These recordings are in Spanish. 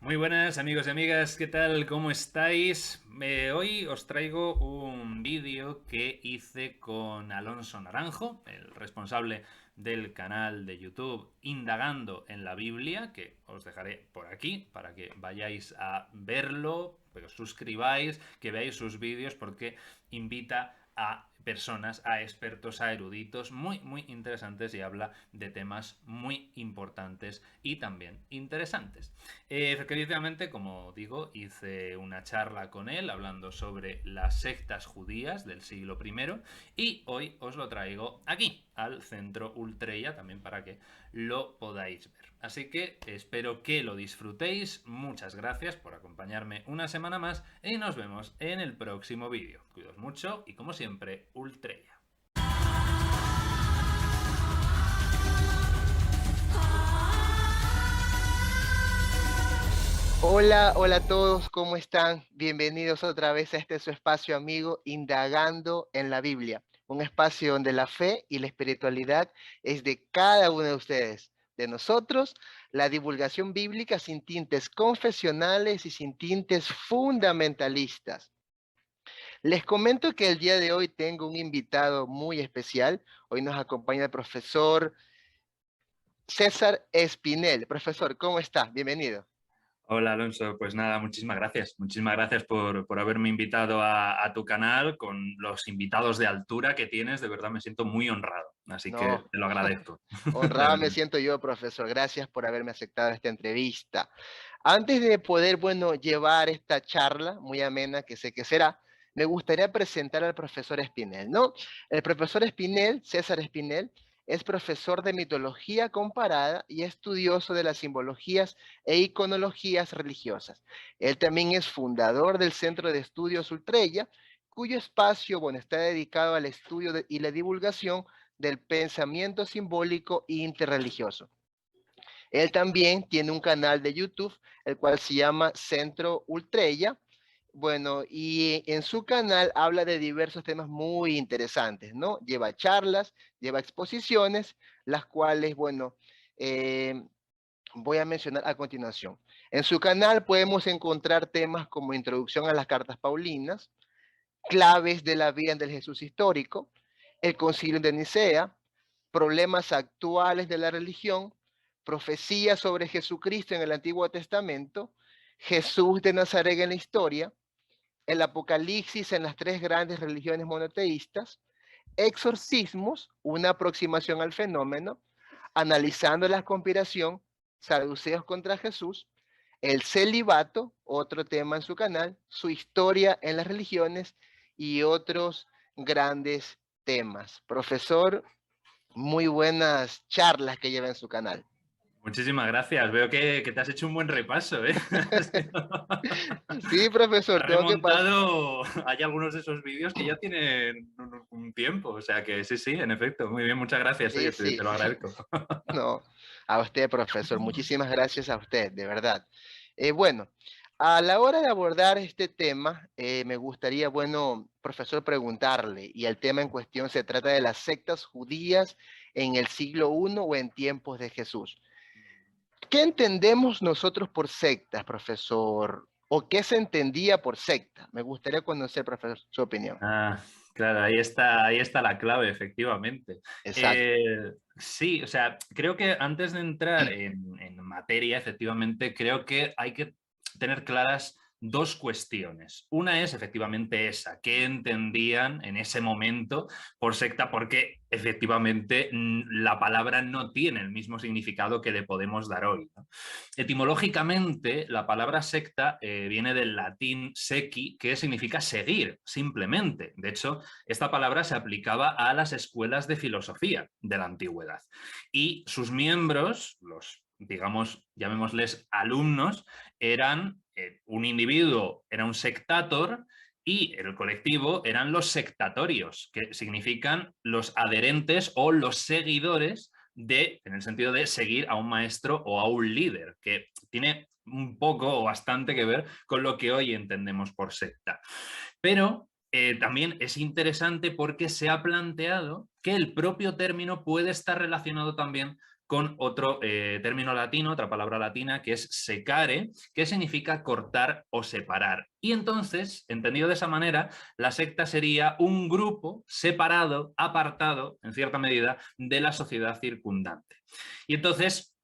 Muy buenas amigos y amigas, ¿qué tal? ¿Cómo estáis? Hoy os traigo un vídeo que hice con Alonso Naranjo, el responsable del canal de YouTube Indagando en la Biblia, que os dejaré por aquí para que vayáis a verlo, que os suscribáis, que veáis sus vídeos porque invita a personas, a expertos, a eruditos muy interesantes y habla de temas muy importantes y también interesantes. Efectivamente, como digo, hice una charla con él hablando sobre las sectas judías del siglo I y hoy os lo traigo aquí, al Centro Ultreya, también para que lo podáis ver. Así que espero que lo disfrutéis. Muchas gracias por acompañarme una semana más y nos vemos en el próximo vídeo. Cuidaos mucho y como siempre, Ultreya. Hola, hola a todos, ¿cómo están? Bienvenidos otra vez a este su espacio amigo, Indagando en la Biblia, un espacio donde la fe y la espiritualidad es de cada uno de ustedes, de nosotros, la divulgación bíblica sin tintes confesionales y sin tintes fundamentalistas. Les comento que el día de hoy tengo un invitado muy especial. Hoy nos acompaña el profesor César Espinel. Profesor, ¿cómo está? Bienvenido. Hola Alonso, pues nada, muchísimas gracias. Muchísimas gracias por haberme invitado a tu canal con los invitados de altura que tienes. De verdad me siento muy honrado, así que No, te lo agradezco. De honrado me verdad. siento yo, profesor. Gracias por haberme aceptado esta entrevista. Antes de poder, bueno, llevar esta charla muy amena, que sé que será, me gustaría presentar al profesor Espinel, ¿no? El profesor Espinel, César Espinel, es profesor de mitología comparada y estudioso de las simbologías e iconologías religiosas. Él también es fundador del Centro de Estudios Ultreya, cuyo espacio, bueno, está dedicado al estudio y la divulgación del pensamiento simbólico interreligioso. Él también tiene un canal de YouTube, el cual se llama Centro Ultreya. Bueno, y en su canal habla de diversos temas muy interesantes, ¿no? Lleva charlas, lleva exposiciones, las cuales, bueno, eh, voy a mencionar a continuación. En su canal podemos encontrar temas como Introducción a las Cartas Paulinas, Claves de la vida del Jesús histórico, el Concilio de Nicea, problemas actuales de la religión, profecías sobre Jesucristo en el Antiguo Testamento, Jesús de Nazaret en la historia, el Apocalipsis en las tres grandes religiones monoteístas, exorcismos, una aproximación al fenómeno, analizando la conspiración, saduceos contra Jesús, el celibato, otro tema en su canal, su historia en las religiones y otros grandes temas. Profesor, muy buenas charlas que lleva en su canal. Muchísimas gracias. Veo que te has hecho un buen repaso, ¿eh? Sí, profesor, Has tengo que pasar. remontado. Hay algunos de esos vídeos que ya tienen un tiempo, o sea que sí, en efecto. Muy bien, muchas gracias. Sí, Oye, te sí. lo agradezco. No, a usted, profesor, muchísimas gracias a usted, de verdad. Bueno, a la hora de abordar este tema, me gustaría, bueno, profesor, preguntarle, y el tema en cuestión se trata de las sectas judías en el siglo I o en tiempos de Jesús. ¿Qué entendemos nosotros por sectas, profesor? ¿O qué se entendía por secta? Me gustaría conocer, profesor, su opinión. Ah, claro, ahí está la clave, efectivamente. Exacto. Sí, o sea, creo que antes de entrar en materia, efectivamente, creo que hay que tener claras dos cuestiones. Una es efectivamente esa, qué entendían en ese momento por secta, porque efectivamente la palabra no tiene el mismo significado que le podemos dar hoy, ¿no? Etimológicamente, la palabra secta viene del latín sequi, que significa seguir, simplemente. De hecho, esta palabra se aplicaba a las escuelas de filosofía de la antigüedad. Y sus miembros, los, digamos, llamémosles alumnos, eran un individuo, era un sectator, y el colectivo eran los sectatorios, que significan los adherentes o los seguidores en el sentido de seguir a un maestro o a un líder, que tiene un poco o bastante que ver con lo que hoy entendemos por secta. Pero también es interesante porque se ha planteado que el propio término puede estar relacionado también con otro término latino, otra palabra latina, que es secare, que significa cortar o separar. Y entonces, entendido de esa manera, la secta sería un grupo separado, apartado, en cierta medida, de la sociedad circundante. Y entonces,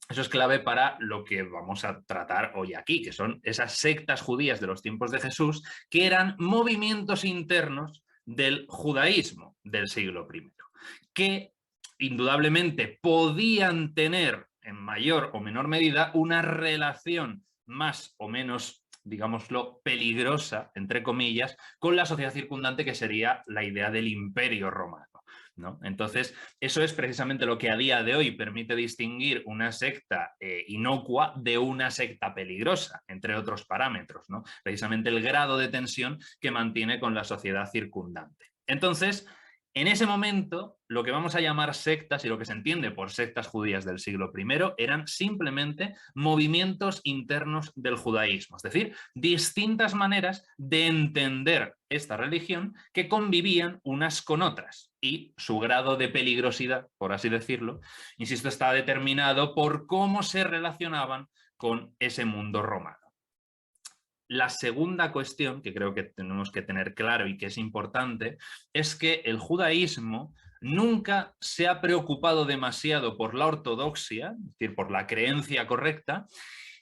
eso es clave para lo que vamos a tratar hoy aquí, que son esas sectas judías de los tiempos de Jesús, que eran movimientos internos del judaísmo del siglo I, que indudablemente podían tener en mayor o menor medida una relación más o menos, digámoslo, peligrosa, entre comillas, con la sociedad circundante, que sería la idea del imperio romano, ¿no? Entonces, eso es precisamente lo que a día de hoy permite distinguir una secta inocua de una secta peligrosa, entre otros parámetros, ¿no? Precisamente el grado de tensión que mantiene con la sociedad circundante. Entonces, en ese momento, lo que vamos a llamar sectas y lo que se entiende por sectas judías del siglo I eran simplemente movimientos internos del judaísmo, es decir, distintas maneras de entender esta religión que convivían unas con otras, y su grado de peligrosidad, por así decirlo, insisto, está determinado por cómo se relacionaban con ese mundo romano. La segunda cuestión que creo que tenemos que tener claro y que es importante es que el judaísmo nunca se ha preocupado demasiado por la ortodoxia, es decir, por la creencia correcta,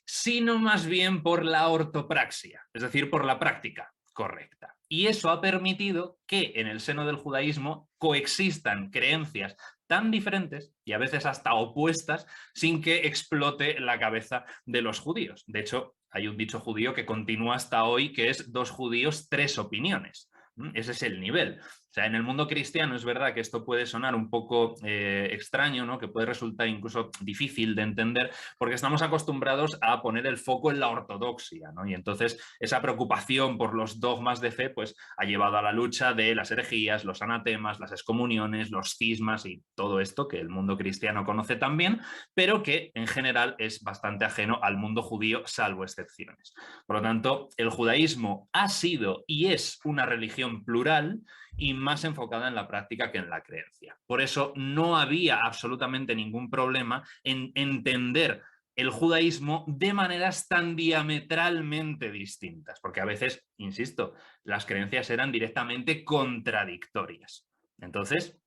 sino más bien por la ortopraxia, es decir, por la práctica correcta. Y eso ha permitido que en el seno del judaísmo coexistan creencias tan diferentes y a veces hasta opuestas sin que explote la cabeza de los judíos. De hecho, hay un dicho judío que continúa hasta hoy, que es 2 judíos, 3 opiniones. Ese es el nivel. O sea, en el mundo cristiano es verdad que esto puede sonar un poco extraño, ¿no? Que puede resultar incluso difícil de entender, porque estamos acostumbrados a poner el foco en la ortodoxia, ¿no? Y entonces esa preocupación por los dogmas de fe pues, ha llevado a la lucha de las herejías, los anatemas, las excomuniones, los cismas y todo esto que el mundo cristiano conoce también, pero que en general es bastante ajeno al mundo judío, salvo excepciones. Por lo tanto, el judaísmo ha sido y es una religión plural y más enfocada en la práctica que en la creencia. Por eso no había absolutamente ningún problema en entender el judaísmo de maneras tan diametralmente distintas, porque a veces, insisto, las creencias eran directamente contradictorias. Entonces,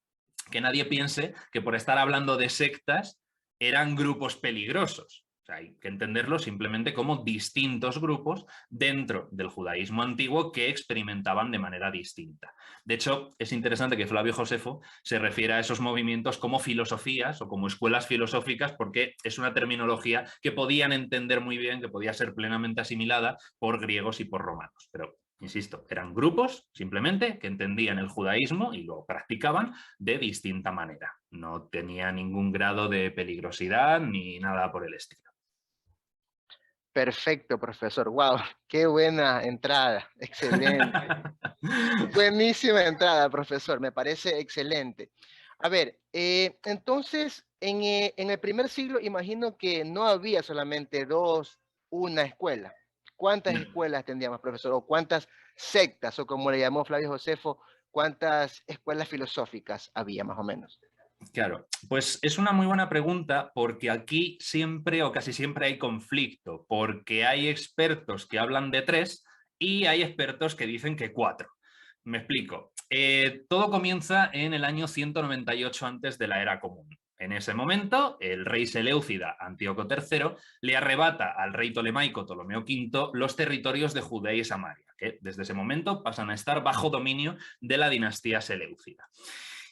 que nadie piense que por estar hablando de sectas eran grupos peligrosos. O sea, hay que entenderlo simplemente como distintos grupos dentro del judaísmo antiguo que experimentaban de manera distinta. De hecho, es interesante que Flavio Josefo se refiera a esos movimientos como filosofías o como escuelas filosóficas, porque es una terminología que podían entender muy bien, que podía ser plenamente asimilada por griegos y por romanos. Pero insisto, eran grupos simplemente que entendían el judaísmo y lo practicaban de distinta manera. No tenía ningún grado de peligrosidad ni nada por el estilo. Perfecto, profesor. Wow, qué buena entrada. Excelente. Buenísima entrada, profesor. Me parece excelente. A ver, entonces, en el primer siglo, imagino que no había solamente una escuela. ¿Cuántas escuelas tendríamos, profesor? ¿O cuántas sectas, o como le llamó Flavio Josefo, cuántas escuelas filosóficas había más o menos? Claro, pues es una muy buena pregunta, porque aquí siempre o casi siempre hay conflicto, porque hay expertos que hablan de 3 y hay expertos que dicen que 4. Me explico. Todo comienza en el año 198 antes de la era común. En ese momento, el rey seleucida Antíoco III le arrebata al rey tolemaico Ptolomeo V los territorios de Judea y Samaria, que desde ese momento pasan a estar bajo dominio de la dinastía seleucida.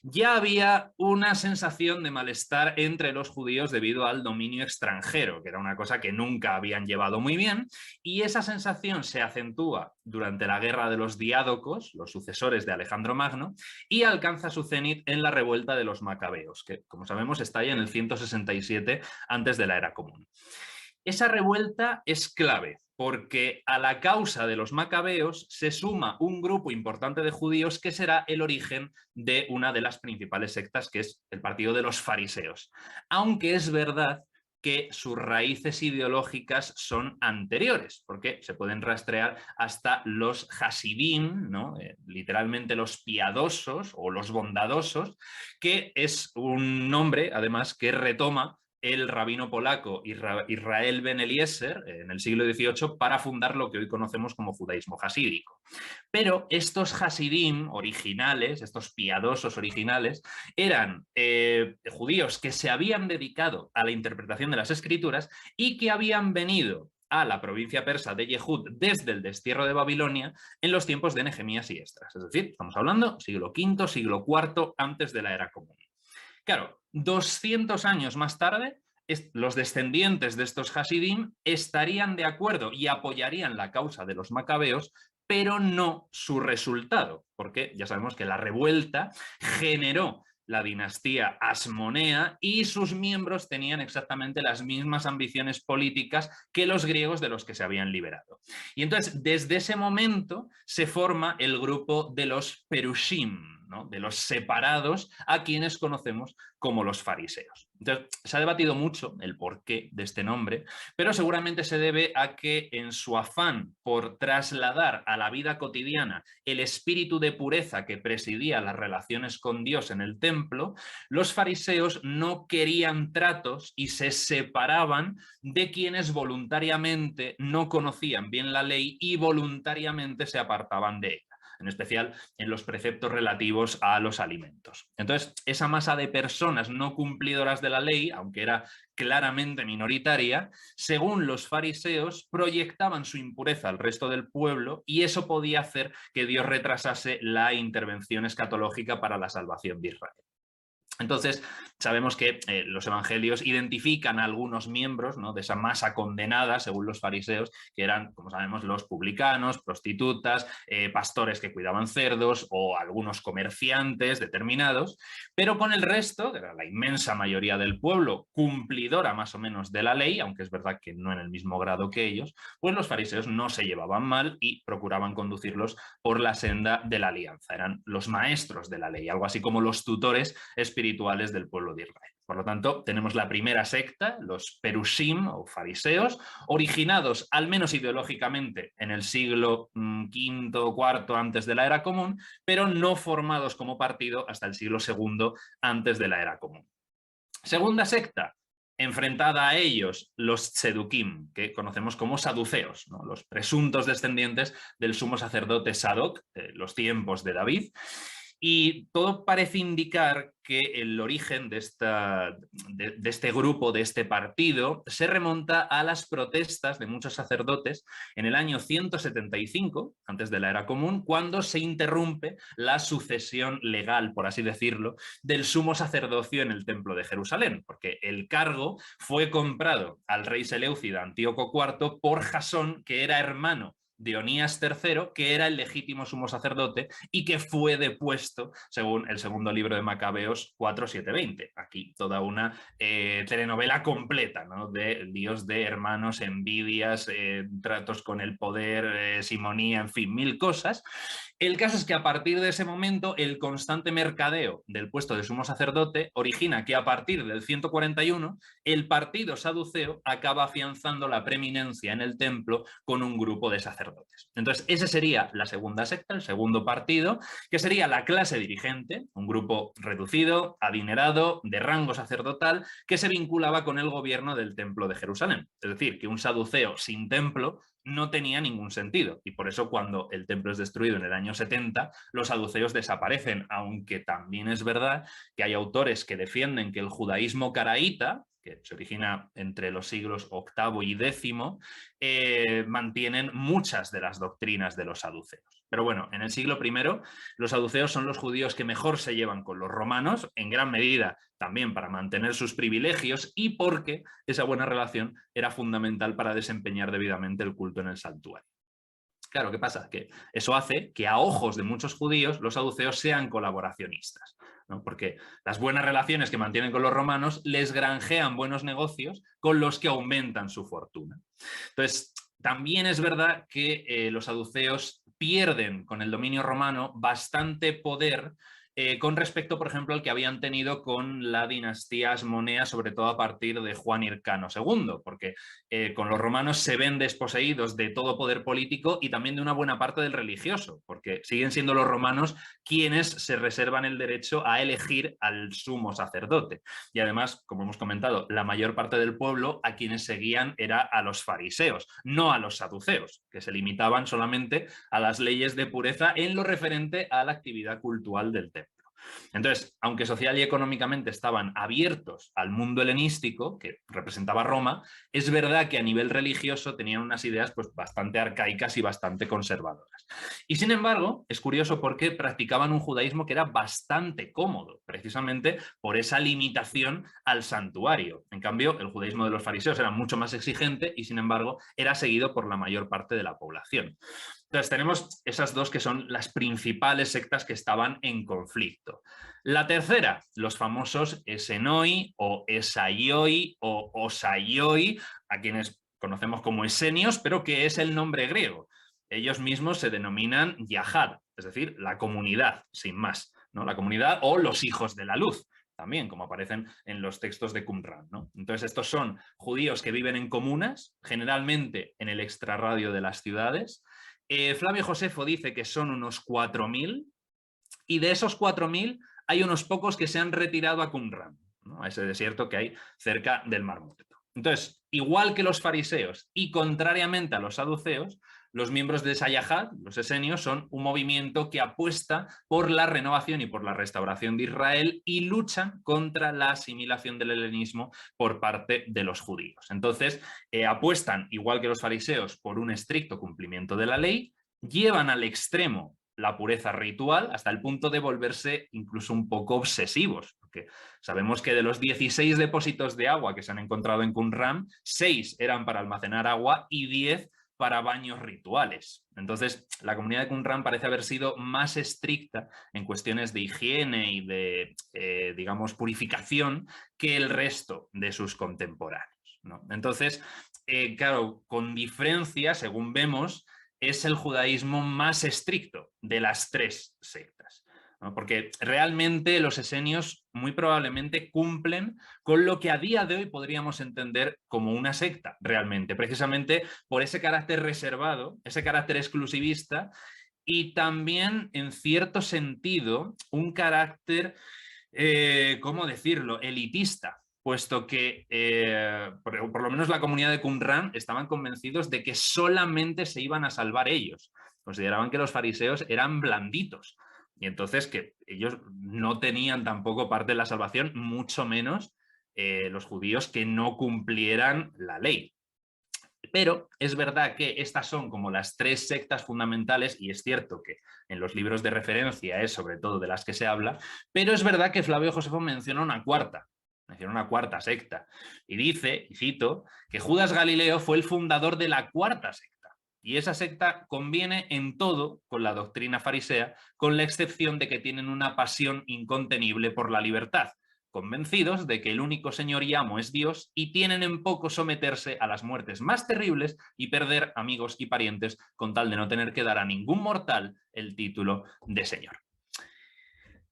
Ya había una sensación de malestar entre los judíos debido al dominio extranjero, que era una cosa que nunca habían llevado muy bien, y esa sensación se acentúa durante la guerra de los diádocos, los sucesores de Alejandro Magno, y alcanza su cenit en la revuelta de los macabeos, que como sabemos estalla en el 167 antes de la era común. Esa revuelta es clave, porque a la causa de los macabeos se suma un grupo importante de judíos que será el origen de una de las principales sectas, que es el partido de los fariseos. Aunque es verdad que sus raíces ideológicas son anteriores, porque se pueden rastrear hasta los hasidim, ¿no? Literalmente los piadosos o los bondadosos, que es un nombre, además, que retoma el rabino polaco Israel Ben Eliezer en el siglo XVIII para fundar lo que hoy conocemos como judaísmo hasídico. Pero estos hasidim originales, estos piadosos originales, eran judíos que se habían dedicado a la interpretación de las escrituras y que habían venido a la provincia persa de Yehud desde el destierro de Babilonia en los tiempos de Nehemías y Esdras. Es decir, estamos hablando siglo V, siglo IV antes de la era común. Claro, 200 años más tarde, los descendientes de estos hasidim estarían de acuerdo y apoyarían la causa de los macabeos, pero no su resultado, porque ya sabemos que la revuelta generó la dinastía asmonea y sus miembros tenían exactamente las mismas ambiciones políticas que los griegos de los que se habían liberado. Y entonces, desde ese momento se forma el grupo de los Perushim, ¿no? De los separados, a quienes conocemos como los fariseos. Entonces, se ha debatido mucho el porqué de este nombre, pero seguramente se debe a que en su afán por trasladar a la vida cotidiana el espíritu de pureza que presidía las relaciones con Dios en el templo, los fariseos no querían tratos y se separaban de quienes voluntariamente no conocían bien la ley y voluntariamente se apartaban de ella, en especial en los preceptos relativos a los alimentos. Entonces, esa masa de personas no cumplidoras de la ley, aunque era claramente minoritaria, según los fariseos, proyectaban su impureza al resto del pueblo y eso podía hacer que Dios retrasase la intervención escatológica para la salvación de Israel. Entonces, sabemos que los evangelios identifican a algunos miembros, ¿no?, de esa masa condenada, según los fariseos, que eran, como sabemos, los publicanos, prostitutas, pastores que cuidaban cerdos o algunos comerciantes determinados, pero con el resto, que era la inmensa mayoría del pueblo, cumplidora más o menos de la ley, aunque es verdad que no en el mismo grado que ellos, pues los fariseos no se llevaban mal y procuraban conducirlos por la senda de la alianza. Eran los maestros de la ley, algo así como los tutores espirituales del pueblo de Israel. Por lo tanto, tenemos la primera secta, los Perushim o fariseos, originados al menos ideológicamente en el siglo V o IV antes de la era común, pero no formados como partido hasta el siglo II antes de la era común. Segunda secta, enfrentada a ellos, los tzedukim, que conocemos como saduceos, ¿no?, los presuntos descendientes del sumo sacerdote Sadoc, de los tiempos de David. Y todo parece indicar que el origen de este grupo, de este partido, se remonta a las protestas de muchos sacerdotes en el año 175, antes de la era común, cuando se interrumpe la sucesión legal, por así decirlo, del sumo sacerdocio en el templo de Jerusalén, porque el cargo fue comprado al rey seleucida Antíoco IV por Jasón, que era hermano de Onías III, que era el legítimo sumo sacerdote y que fue depuesto según el segundo libro de Macabeos 4:7-20. Aquí toda una telenovela completa, ¿no?, de líos de hermanos, envidias, tratos con el poder, simonía, en fin, mil cosas. El caso es que a partir de ese momento el constante mercadeo del puesto de sumo sacerdote origina que a partir del 141 el partido saduceo acaba afianzando la preeminencia en el templo con un grupo de sacerdotes. Entonces, esa sería la segunda secta, el segundo partido, que sería la clase dirigente, un grupo reducido, adinerado, de rango sacerdotal, que se vinculaba con el gobierno del templo de Jerusalén. Es decir, que un saduceo sin templo no tenía ningún sentido y por eso cuando el templo es destruido en el año 70 los saduceos desaparecen, aunque también es verdad que hay autores que defienden que el judaísmo caraíta, que se origina entre los siglos VIII y X, mantienen muchas de las doctrinas de los saduceos. Pero bueno, en el siglo I los saduceos son los judíos que mejor se llevan con los romanos, en gran medida también para mantener sus privilegios y porque esa buena relación era fundamental para desempeñar debidamente el culto en el santuario. Claro, ¿qué pasa? Que eso hace que a ojos de muchos judíos los saduceos sean colaboracionistas, ¿no?, porque las buenas relaciones que mantienen con los romanos les granjean buenos negocios con los que aumentan su fortuna. Entonces, también es verdad que los saduceos pierden con el dominio romano bastante poder con respecto, por ejemplo, al que habían tenido con la dinastía asmonea, sobre todo a partir de Juan Hircano II, porque con los romanos se ven desposeídos de todo poder político y también de una buena parte del religioso, porque siguen siendo los romanos quienes se reservan el derecho a elegir al sumo sacerdote. Y además, como hemos comentado, la mayor parte del pueblo a quienes seguían era a los fariseos, no a los saduceos, que se limitaban solamente a las leyes de pureza en lo referente a la actividad cultural del templo. Entonces, aunque social y económicamente estaban abiertos al mundo helenístico, que representaba Roma, es verdad que a nivel religioso tenían unas ideas pues, bastante arcaicas y bastante conservadoras. Y sin embargo, es curioso porque practicaban un judaísmo que era bastante cómodo, precisamente por esa limitación al santuario. En cambio, el judaísmo de los fariseos era mucho más exigente y sin embargo era seguido por la mayor parte de la población. Entonces tenemos esas dos que son las principales sectas que estaban en conflicto. La tercera, los famosos Esenoi o Esaioi o Osaioi, a quienes conocemos como esenios, pero que es el nombre griego. Ellos mismos se denominan Yahad, es decir, la comunidad, sin más, ¿no? La comunidad o los hijos de la luz, también, como aparecen en los textos de Qumran, ¿no? Entonces, estos son judíos que viven en comunas, generalmente en el extrarradio de las ciudades. Flavio Josefo dice que son unos 4.000 y de esos 4.000 hay unos pocos que se han retirado a Qumran, ¿no? A ese desierto que hay cerca del Mar Muerto. Entonces, igual que los fariseos y contrariamente a los saduceos, los miembros de Sayahad, los esenios, son un movimiento que apuesta por la renovación y por la restauración de Israel y luchan contra la asimilación del helenismo por parte de los judíos. Entonces, apuestan, igual que los fariseos, por un estricto cumplimiento de la ley, llevan al extremo la pureza ritual hasta el punto de volverse incluso un poco obsesivos, porque sabemos que de los 16 depósitos de agua que se han encontrado en Qumran, 6 eran para almacenar agua y 10 para baños rituales. Entonces, la comunidad de Qumran parece haber sido más estricta en cuestiones de higiene y de, digamos, purificación que el resto de sus contemporáneos, ¿no? Entonces, claro, con diferencia, según vemos, es el judaísmo más estricto de las tres sectas, ¿no? Porque realmente los esenios muy probablemente cumplen con lo que a día de hoy podríamos entender como una secta, realmente, precisamente por ese carácter reservado, ese carácter exclusivista y también, en cierto sentido, un carácter, ¿cómo decirlo?, elitista, puesto que por lo menos la comunidad de Qumran estaban convencidos de que solamente se iban a salvar ellos. Consideraban que los fariseos eran blanditos y entonces que ellos no tenían tampoco parte de la salvación, mucho menos los judíos que no cumplieran la ley. Pero es verdad que estas son como las tres sectas fundamentales y es cierto que en los libros de referencia es sobre todo de las que se habla, pero es verdad que Flavio Josefo menciona una cuarta secta y dice, y cito, que Judas Galileo fue el fundador de la cuarta secta y esa secta conviene en todo con la doctrina farisea, con la excepción de que tienen una pasión incontenible por la libertad, convencidos de que el único señor y amo es Dios y tienen en poco someterse a las muertes más terribles y perder amigos y parientes con tal de no tener que dar a ningún mortal el título de señor.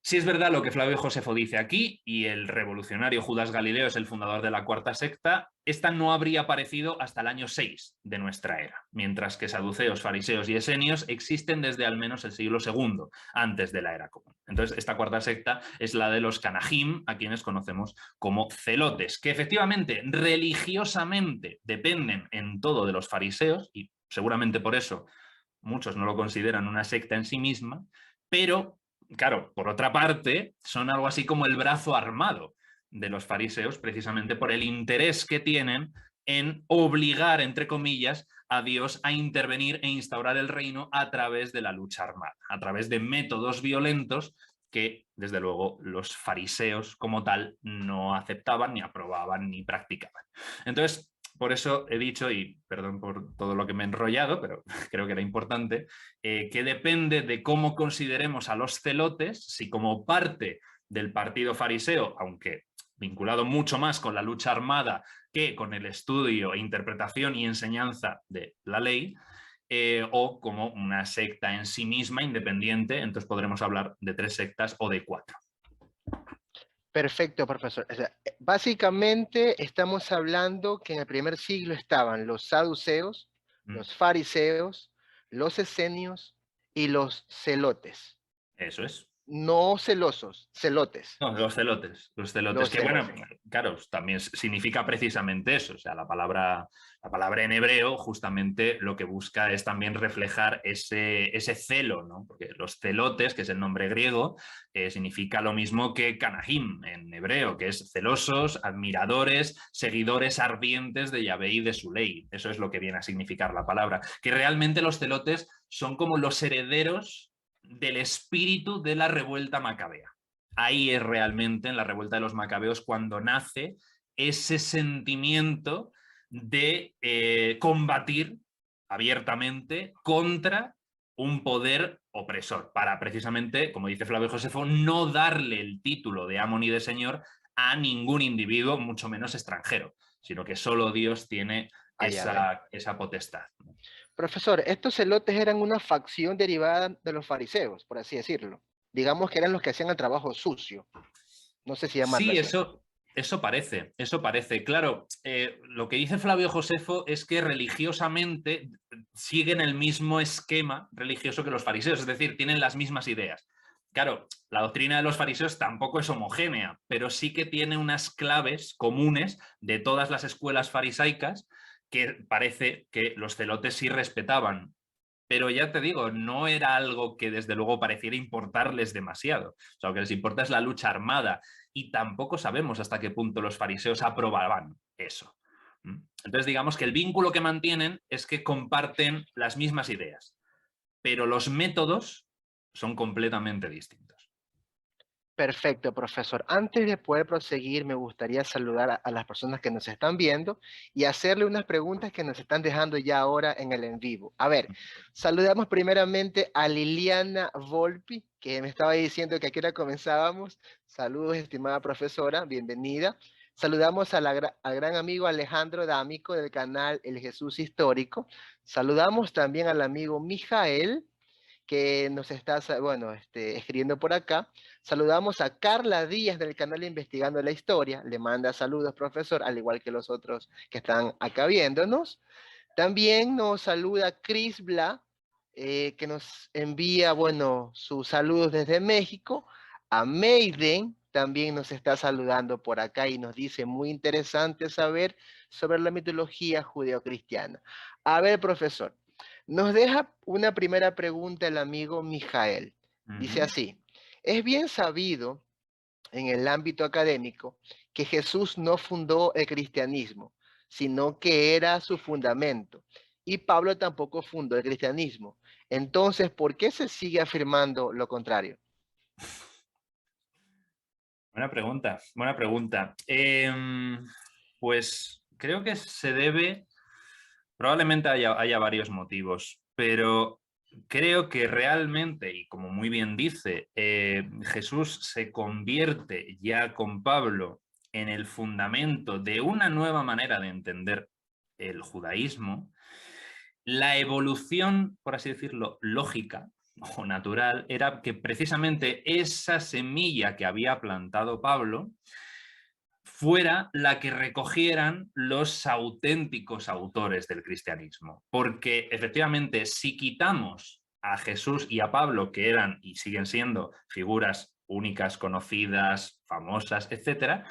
Si es verdad lo que Flavio Josefo dice aquí, y el revolucionario Judas Galileo es el fundador de la cuarta secta, esta no habría aparecido hasta el año 6 de nuestra era, mientras que saduceos, fariseos y esenios existen desde al menos el siglo II, antes de la era común. Entonces, esta cuarta secta es la de los Canahim, a quienes conocemos como celotes, que efectivamente religiosamente dependen en todo de los fariseos, y seguramente por eso muchos no lo consideran una secta en sí misma, pero claro, por otra parte, son algo así como el brazo armado de los fariseos, precisamente por el interés que tienen en obligar, entre comillas, a Dios a intervenir e instaurar el reino a través de la lucha armada, a través de métodos violentos que, desde luego, los fariseos como tal no aceptaban, ni aprobaban, ni practicaban. Entonces, por eso he dicho, y perdón por todo lo que me he enrollado, pero creo que era importante, que depende de cómo consideremos a los celotes, si como parte del partido fariseo, aunque vinculado mucho más con la lucha armada que con el estudio, interpretación y enseñanza de la ley, o como una secta en sí misma, independiente, entonces podremos hablar de 3 sectas o de 4. Perfecto, profesor. O sea, básicamente estamos hablando que en el primer siglo estaban los saduceos, los fariseos, los esenios y los celotes. Eso es. No celosos, celotes. No, los celotes, Los que bueno, celotes. claro, también significa precisamente eso, o sea, la palabra en hebreo justamente lo que busca es también reflejar ese celo, ¿no? Porque los celotes, que es el nombre griego, significa lo mismo que kanahim en hebreo, que es celosos, admiradores, seguidores ardientes de Yahvé y de su ley. Eso es lo que viene a significar la palabra, que realmente los celotes son como los herederos del espíritu de la revuelta macabea. Ahí es realmente en la revuelta de los macabeos cuando nace ese sentimiento de combatir abiertamente contra un poder opresor, para precisamente, como dice Flavio Josefo, no darle el título de amo ni de señor a ningún individuo, mucho menos extranjero, sino que solo Dios tiene Allá ve. esa potestad. Profesor, estos celotes eran una facción derivada de los fariseos, por así decirlo. Digamos que eran los que hacían el trabajo sucio. No sé si llamarlo Sí, así. eso parece, eso parece. Claro, lo que dice Flavio Josefo es que religiosamente siguen el mismo esquema religioso que los fariseos, es decir, tienen las mismas ideas. Claro, la doctrina de los fariseos tampoco es homogénea, pero sí que tiene unas claves comunes de todas las escuelas farisaicas que parece que los celotes sí respetaban. Pero ya te digo, no era algo que desde luego pareciera importarles demasiado. O sea, lo que les importa es la lucha armada y tampoco sabemos hasta qué punto los fariseos aprobaban eso. Entonces, digamos que el vínculo que mantienen es que comparten las mismas ideas, pero los métodos son completamente distintos. Perfecto, profesor. Antes de poder proseguir, me gustaría saludar a las personas que nos están viendo y hacerle unas preguntas que nos están dejando ya ahora en el en vivo. A ver, saludamos primeramente a Liliana Volpi, que me estaba diciendo que aquí hora comenzábamos. Saludos, estimada profesora, bienvenida. Saludamos a al gran amigo Alejandro D'Amico del canal El Jesús Histórico. Saludamos también al amigo Mijael, que nos está, bueno, escribiendo por acá. Saludamos a Carla Díaz del canal Investigando la Historia. Le manda saludos, profesor, al igual que los otros que están acá viéndonos. También nos saluda Chris Bla, que nos envía, bueno, sus saludos desde México. A Maiden también nos está saludando por acá y nos dice, muy interesante saber sobre la mitología judeocristiana. A ver, profesor, nos deja una primera pregunta el amigo Mijael. Dice así, es bien sabido en el ámbito académico que Jesús no fundó el cristianismo, sino que era su fundamento. Y Pablo tampoco fundó el cristianismo. Entonces, ¿por qué se sigue afirmando lo contrario? Buena pregunta, buena pregunta. Pues creo que se debe, probablemente haya varios motivos, pero creo que realmente, y como muy bien dice, Jesús se convierte ya con Pablo en el fundamento de una nueva manera de entender el judaísmo. La evolución, por así decirlo, lógica o natural, era que precisamente esa semilla que había plantado Pablo fuera la que recogieran los auténticos autores del cristianismo. Porque efectivamente, si quitamos a Jesús y a Pablo, que eran y siguen siendo figuras únicas, conocidas, famosas, etc.,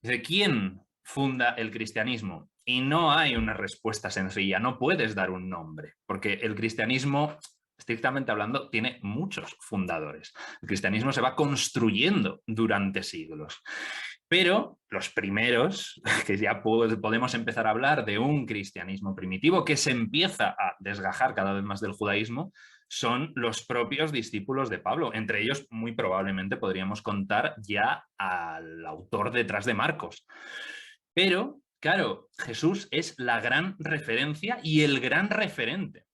¿de quién funda el cristianismo? Y no hay una respuesta sencilla, no puedes dar un nombre, porque el cristianismo, estrictamente hablando, tiene muchos fundadores. El cristianismo se va construyendo durante siglos. Pero los primeros, que ya podemos empezar a hablar de un cristianismo primitivo que se empieza a desgajar cada vez más del judaísmo, son los propios discípulos de Pablo. Entre ellos, muy probablemente podríamos contar ya al autor detrás de Marcos. Pero, claro, Jesús es la gran referencia y el gran referente.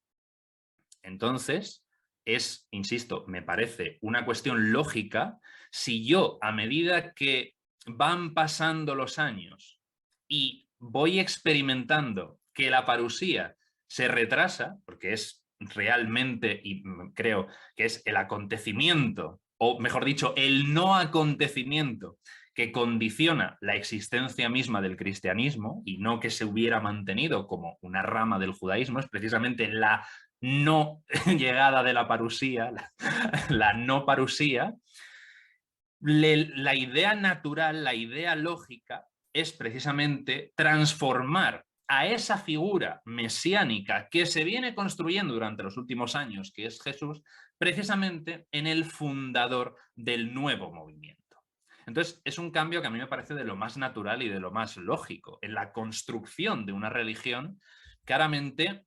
Entonces, es, insisto, me parece una cuestión lógica si yo, a medida que van pasando los años y voy experimentando que la parusía se retrasa, porque es realmente, y creo que es el acontecimiento, o mejor dicho, el no acontecimiento que condiciona la existencia misma del cristianismo y no que se hubiera mantenido como una rama del judaísmo, es precisamente la no llegada de la parusía, la no parusía. La idea natural, la idea lógica es precisamente transformar a esa figura mesiánica que se viene construyendo durante los últimos años, que es Jesús, precisamente en el fundador del nuevo movimiento. Entonces, es un cambio que a mí me parece de lo más natural y de lo más lógico. En la construcción de una religión, claramente,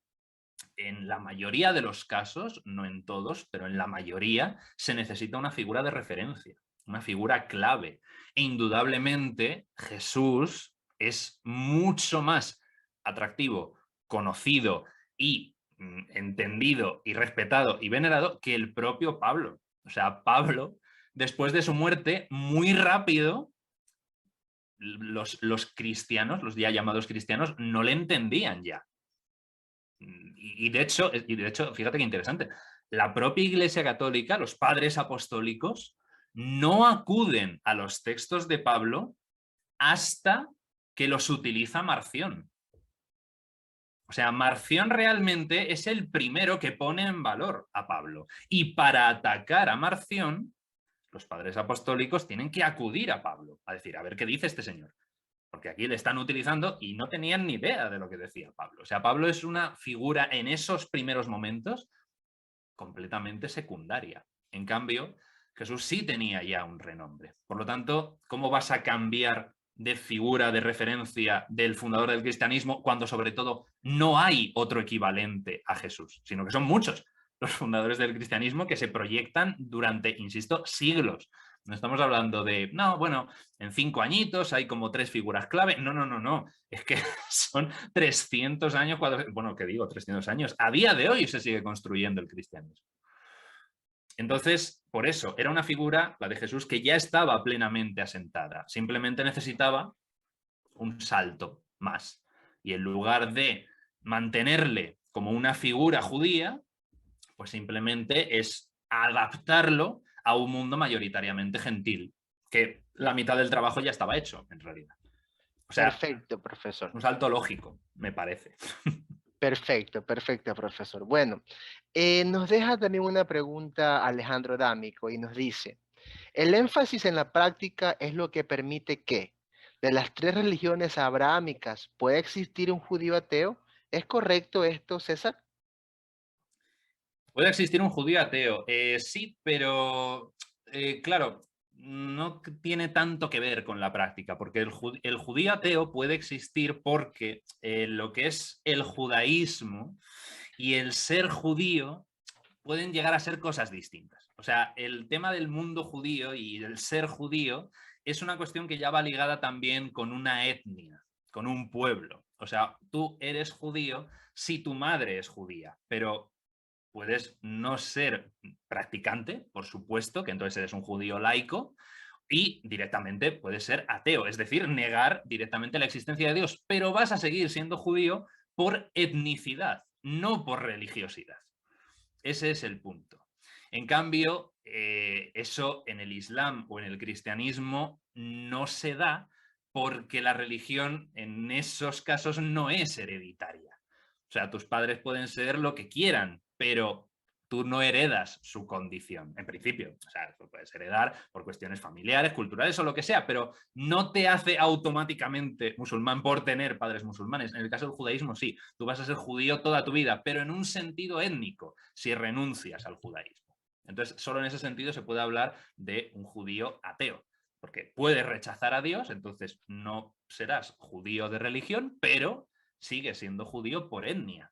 en la mayoría de los casos, no en todos, pero en la mayoría, se necesita una figura de referencia, una figura clave. E indudablemente Jesús es mucho más atractivo, conocido y entendido y respetado y venerado que el propio Pablo. O sea, Pablo, después de su muerte, muy rápido, los cristianos, los ya llamados cristianos, no le entendían ya. Y de hecho, fíjate qué interesante, la propia Iglesia Católica, los padres apostólicos, no acuden a los textos de Pablo hasta que los utiliza Marción. O sea, Marción realmente es el primero que pone en valor a Pablo. Y para atacar a Marción, los padres apostólicos tienen que acudir a Pablo, a decir, a ver qué dice este señor. Porque aquí le están utilizando y no tenían ni idea de lo que decía Pablo. O sea, Pablo es una figura en esos primeros momentos completamente secundaria. En cambio, Jesús sí tenía ya un renombre. Por lo tanto, ¿cómo vas a cambiar de figura, de referencia del fundador del cristianismo cuando sobre todo no hay otro equivalente a Jesús? Sino que son muchos los fundadores del cristianismo que se proyectan durante, insisto, siglos. No estamos hablando de, no, bueno, en 5 añitos hay como 3 figuras clave. No, no, no, no. Es que son 300 años, bueno, ¿qué digo? 300 años. A día de hoy se sigue construyendo el cristianismo. Entonces, por eso, era una figura, la de Jesús, que ya estaba plenamente asentada. Simplemente necesitaba un salto más. Y en lugar de mantenerle como una figura judía, pues simplemente es adaptarlo a un mundo mayoritariamente gentil, que la mitad del trabajo ya estaba hecho, en realidad. O sea, Perfecto, profesor. un salto lógico, me parece. Perfecto, perfecto, profesor. Bueno, nos deja también una pregunta Alejandro Dámico y nos dice, el énfasis en la práctica es lo que permite que, de las 3 religiones abrahámicas, pueda existir un judío ateo. ¿Es correcto esto, César? ¿Puede existir un judío ateo? Sí, pero claro, no tiene tanto que ver con la práctica, porque el judío ateo puede existir porque lo que es el judaísmo y el ser judío pueden llegar a ser cosas distintas. O sea, el tema del mundo judío y el ser judío es una cuestión que ya va ligada también con una etnia, con un pueblo. O sea, tú eres judío si tu madre es judía, pero puedes no ser practicante, por supuesto, que entonces eres un judío laico, y directamente puedes ser ateo, es decir, negar directamente la existencia de Dios, pero vas a seguir siendo judío por etnicidad, no por religiosidad. Ese es el punto. En cambio, eso en el Islam o en el cristianismo no se da porque la religión en esos casos no es hereditaria. O sea, tus padres pueden ser lo que quieran, pero tú no heredas su condición, en principio. O sea, lo puedes heredar por cuestiones familiares, culturales o lo que sea, pero no te hace automáticamente musulmán por tener padres musulmanes. En el caso del judaísmo, sí, tú vas a ser judío toda tu vida, pero en un sentido étnico, si renuncias al judaísmo. Entonces, solo en ese sentido se puede hablar de un judío ateo, porque puedes rechazar a Dios, entonces no serás judío de religión, pero sigues siendo judío por etnia.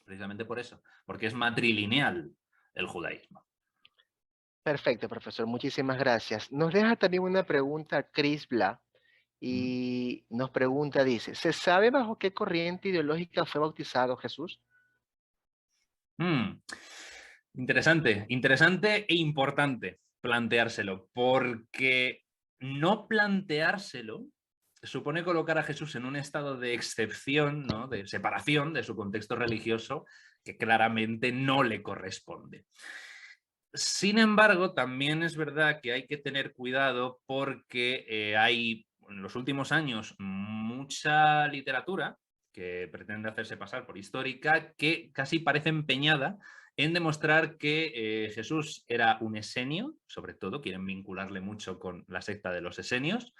Precisamente por eso, porque es matrilineal el judaísmo. Perfecto, profesor. Muchísimas gracias. Nos deja también una pregunta Chris Bla ¿Mm? y nos pregunta, dice, ¿se sabe bajo qué corriente ideológica fue bautizado Jesús? Mm. Interesante, interesante e importante planteárselo, porque no planteárselo supone colocar a Jesús en un estado de excepción, ¿no? De separación de su contexto religioso que claramente no le corresponde. Sin embargo, también es verdad que hay que tener cuidado porque hay en los últimos años mucha literatura que pretende hacerse pasar por histórica que casi parece empeñada en demostrar que Jesús era un esenio, sobre todo, quieren vincularle mucho con la secta de los esenios.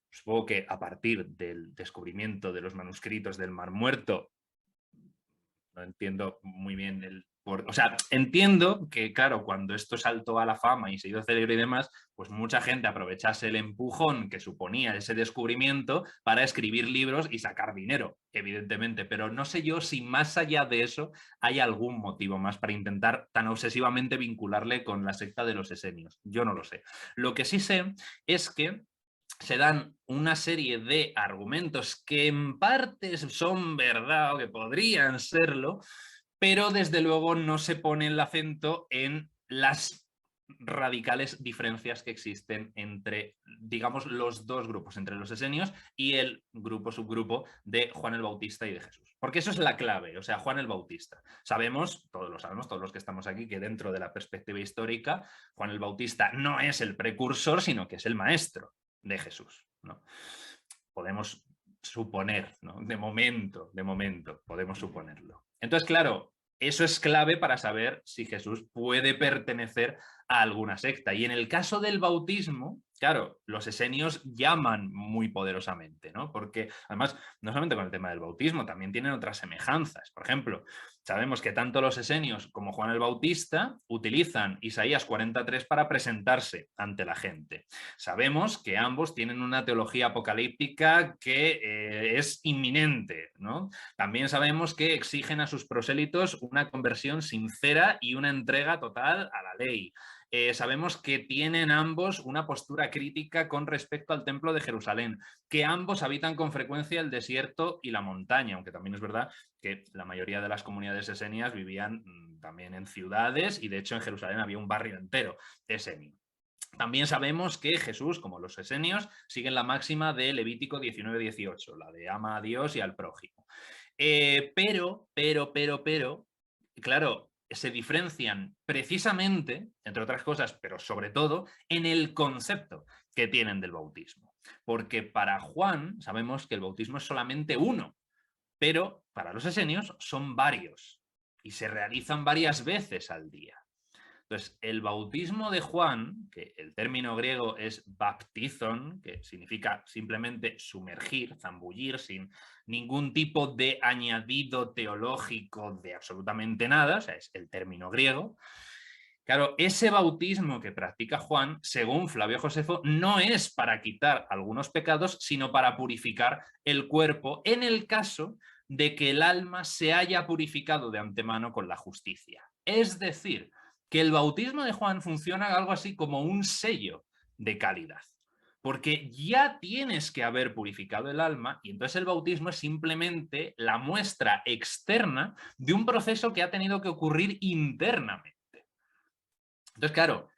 Supongo que a partir del descubrimiento de los manuscritos del Mar Muerto, no entiendo muy bien o sea, entiendo que, claro, cuando esto saltó a la fama y se hizo célebre y demás, pues mucha gente aprovechase el empujón que suponía ese descubrimiento para escribir libros y sacar dinero, evidentemente. Pero no sé yo si más allá de eso hay algún motivo más para intentar tan obsesivamente vincularle con la secta de los esenios. Yo no lo sé. Lo que sí sé es que se dan una serie de argumentos que en partes son verdad o que podrían serlo, pero desde luego no se pone el acento en las radicales diferencias que existen entre, digamos, los dos grupos, entre los esenios y el subgrupo de Juan el Bautista y de Jesús. Porque eso es la clave, o sea, Juan el Bautista. Sabemos, todos los que estamos aquí, que dentro de la perspectiva histórica, Juan el Bautista no es el precursor, sino que es el maestro de Jesús, ¿no? Podemos suponer, ¿no? De momento, podemos suponerlo. Entonces, claro, eso es clave para saber si Jesús puede pertenecer a alguna secta. Y en el caso del bautismo, claro, los esenios llaman muy poderosamente, ¿no? Porque además, no solamente con el tema del bautismo, también tienen otras semejanzas. Por ejemplo, sabemos que tanto los esenios como Juan el Bautista utilizan Isaías 43 para presentarse ante la gente. Sabemos que ambos tienen una teología apocalíptica que es inminente, ¿no? También sabemos que exigen a sus prosélitos una conversión sincera y una entrega total a la ley. Sabemos que tienen ambos una postura crítica con respecto al templo de Jerusalén, que ambos habitan con frecuencia el desierto y la montaña, aunque también es verdad que la mayoría de las comunidades esenias vivían también en ciudades y de hecho en Jerusalén había un barrio entero esenio. También sabemos que Jesús, como los esenios, siguen la máxima de Levítico 19-18, la de ama a Dios y al prójimo. Pero, claro, se diferencian precisamente, entre otras cosas, pero sobre todo, en el concepto que tienen del bautismo. Porque para Juan sabemos que el bautismo es solamente uno, pero para los esenios son varios y se realizan varias veces al día. Entonces, el bautismo de Juan, que el término griego es baptizon, que significa simplemente sumergir, zambullir, sin ningún tipo de añadido teológico de absolutamente nada, o sea, es el término griego. Claro, ese bautismo que practica Juan, según Flavio Josefo, no es para quitar algunos pecados, sino para purificar el cuerpo en el caso de que el alma se haya purificado de antemano con la justicia. Es decir, que el bautismo de Juan funciona algo así como un sello de calidad, porque ya tienes que haber purificado el alma y entonces el bautismo es simplemente la muestra externa de un proceso que ha tenido que ocurrir internamente. Entonces, claro,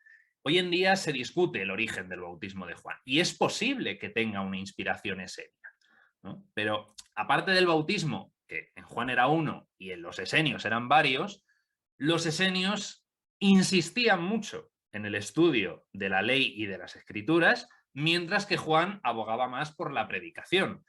hoy en día se discute el origen del bautismo de Juan y es posible que tenga una inspiración esenia, ¿no? Pero aparte del bautismo, que en Juan era uno y en los esenios eran varios, los esenios insistían mucho en el estudio de la ley y de las escrituras, mientras que Juan abogaba más por la predicación.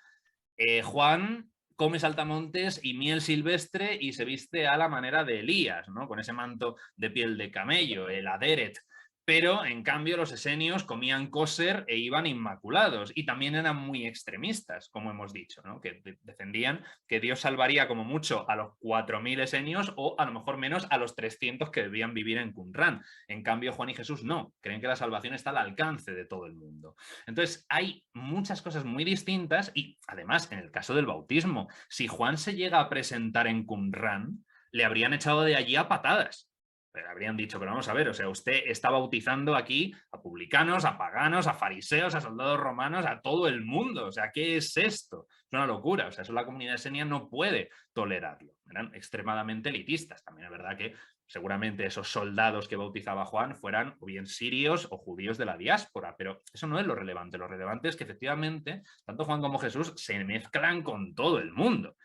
Juan come saltamontes y miel silvestre y se viste a la manera de Elías, ¿no? Con ese manto de piel de camello, el aderet. Pero, en cambio, los esenios comían kosher e iban inmaculados y también eran muy extremistas, como hemos dicho, ¿no? Que defendían que Dios salvaría como mucho a los 4.000 esenios o a lo mejor menos a los 300 que debían vivir en Qumran. En cambio, Juan y Jesús no, creen que la salvación está al alcance de todo el mundo. Entonces, hay muchas cosas muy distintas y, además, en el caso del bautismo, si Juan se llega a presentar en Qumran, le habrían echado de allí a patadas. Pero habrían dicho, pero vamos a ver, o sea, usted está bautizando aquí a publicanos, a paganos, a fariseos, a soldados romanos, a todo el mundo. O sea, ¿qué es esto? Es una locura. O sea, eso la comunidad esenia no puede tolerarlo. Eran extremadamente elitistas. También es verdad que seguramente esos soldados que bautizaba Juan fueran o bien sirios o judíos de la diáspora, pero eso no es lo relevante. Lo relevante es que efectivamente tanto Juan como Jesús se mezclan con todo el mundo.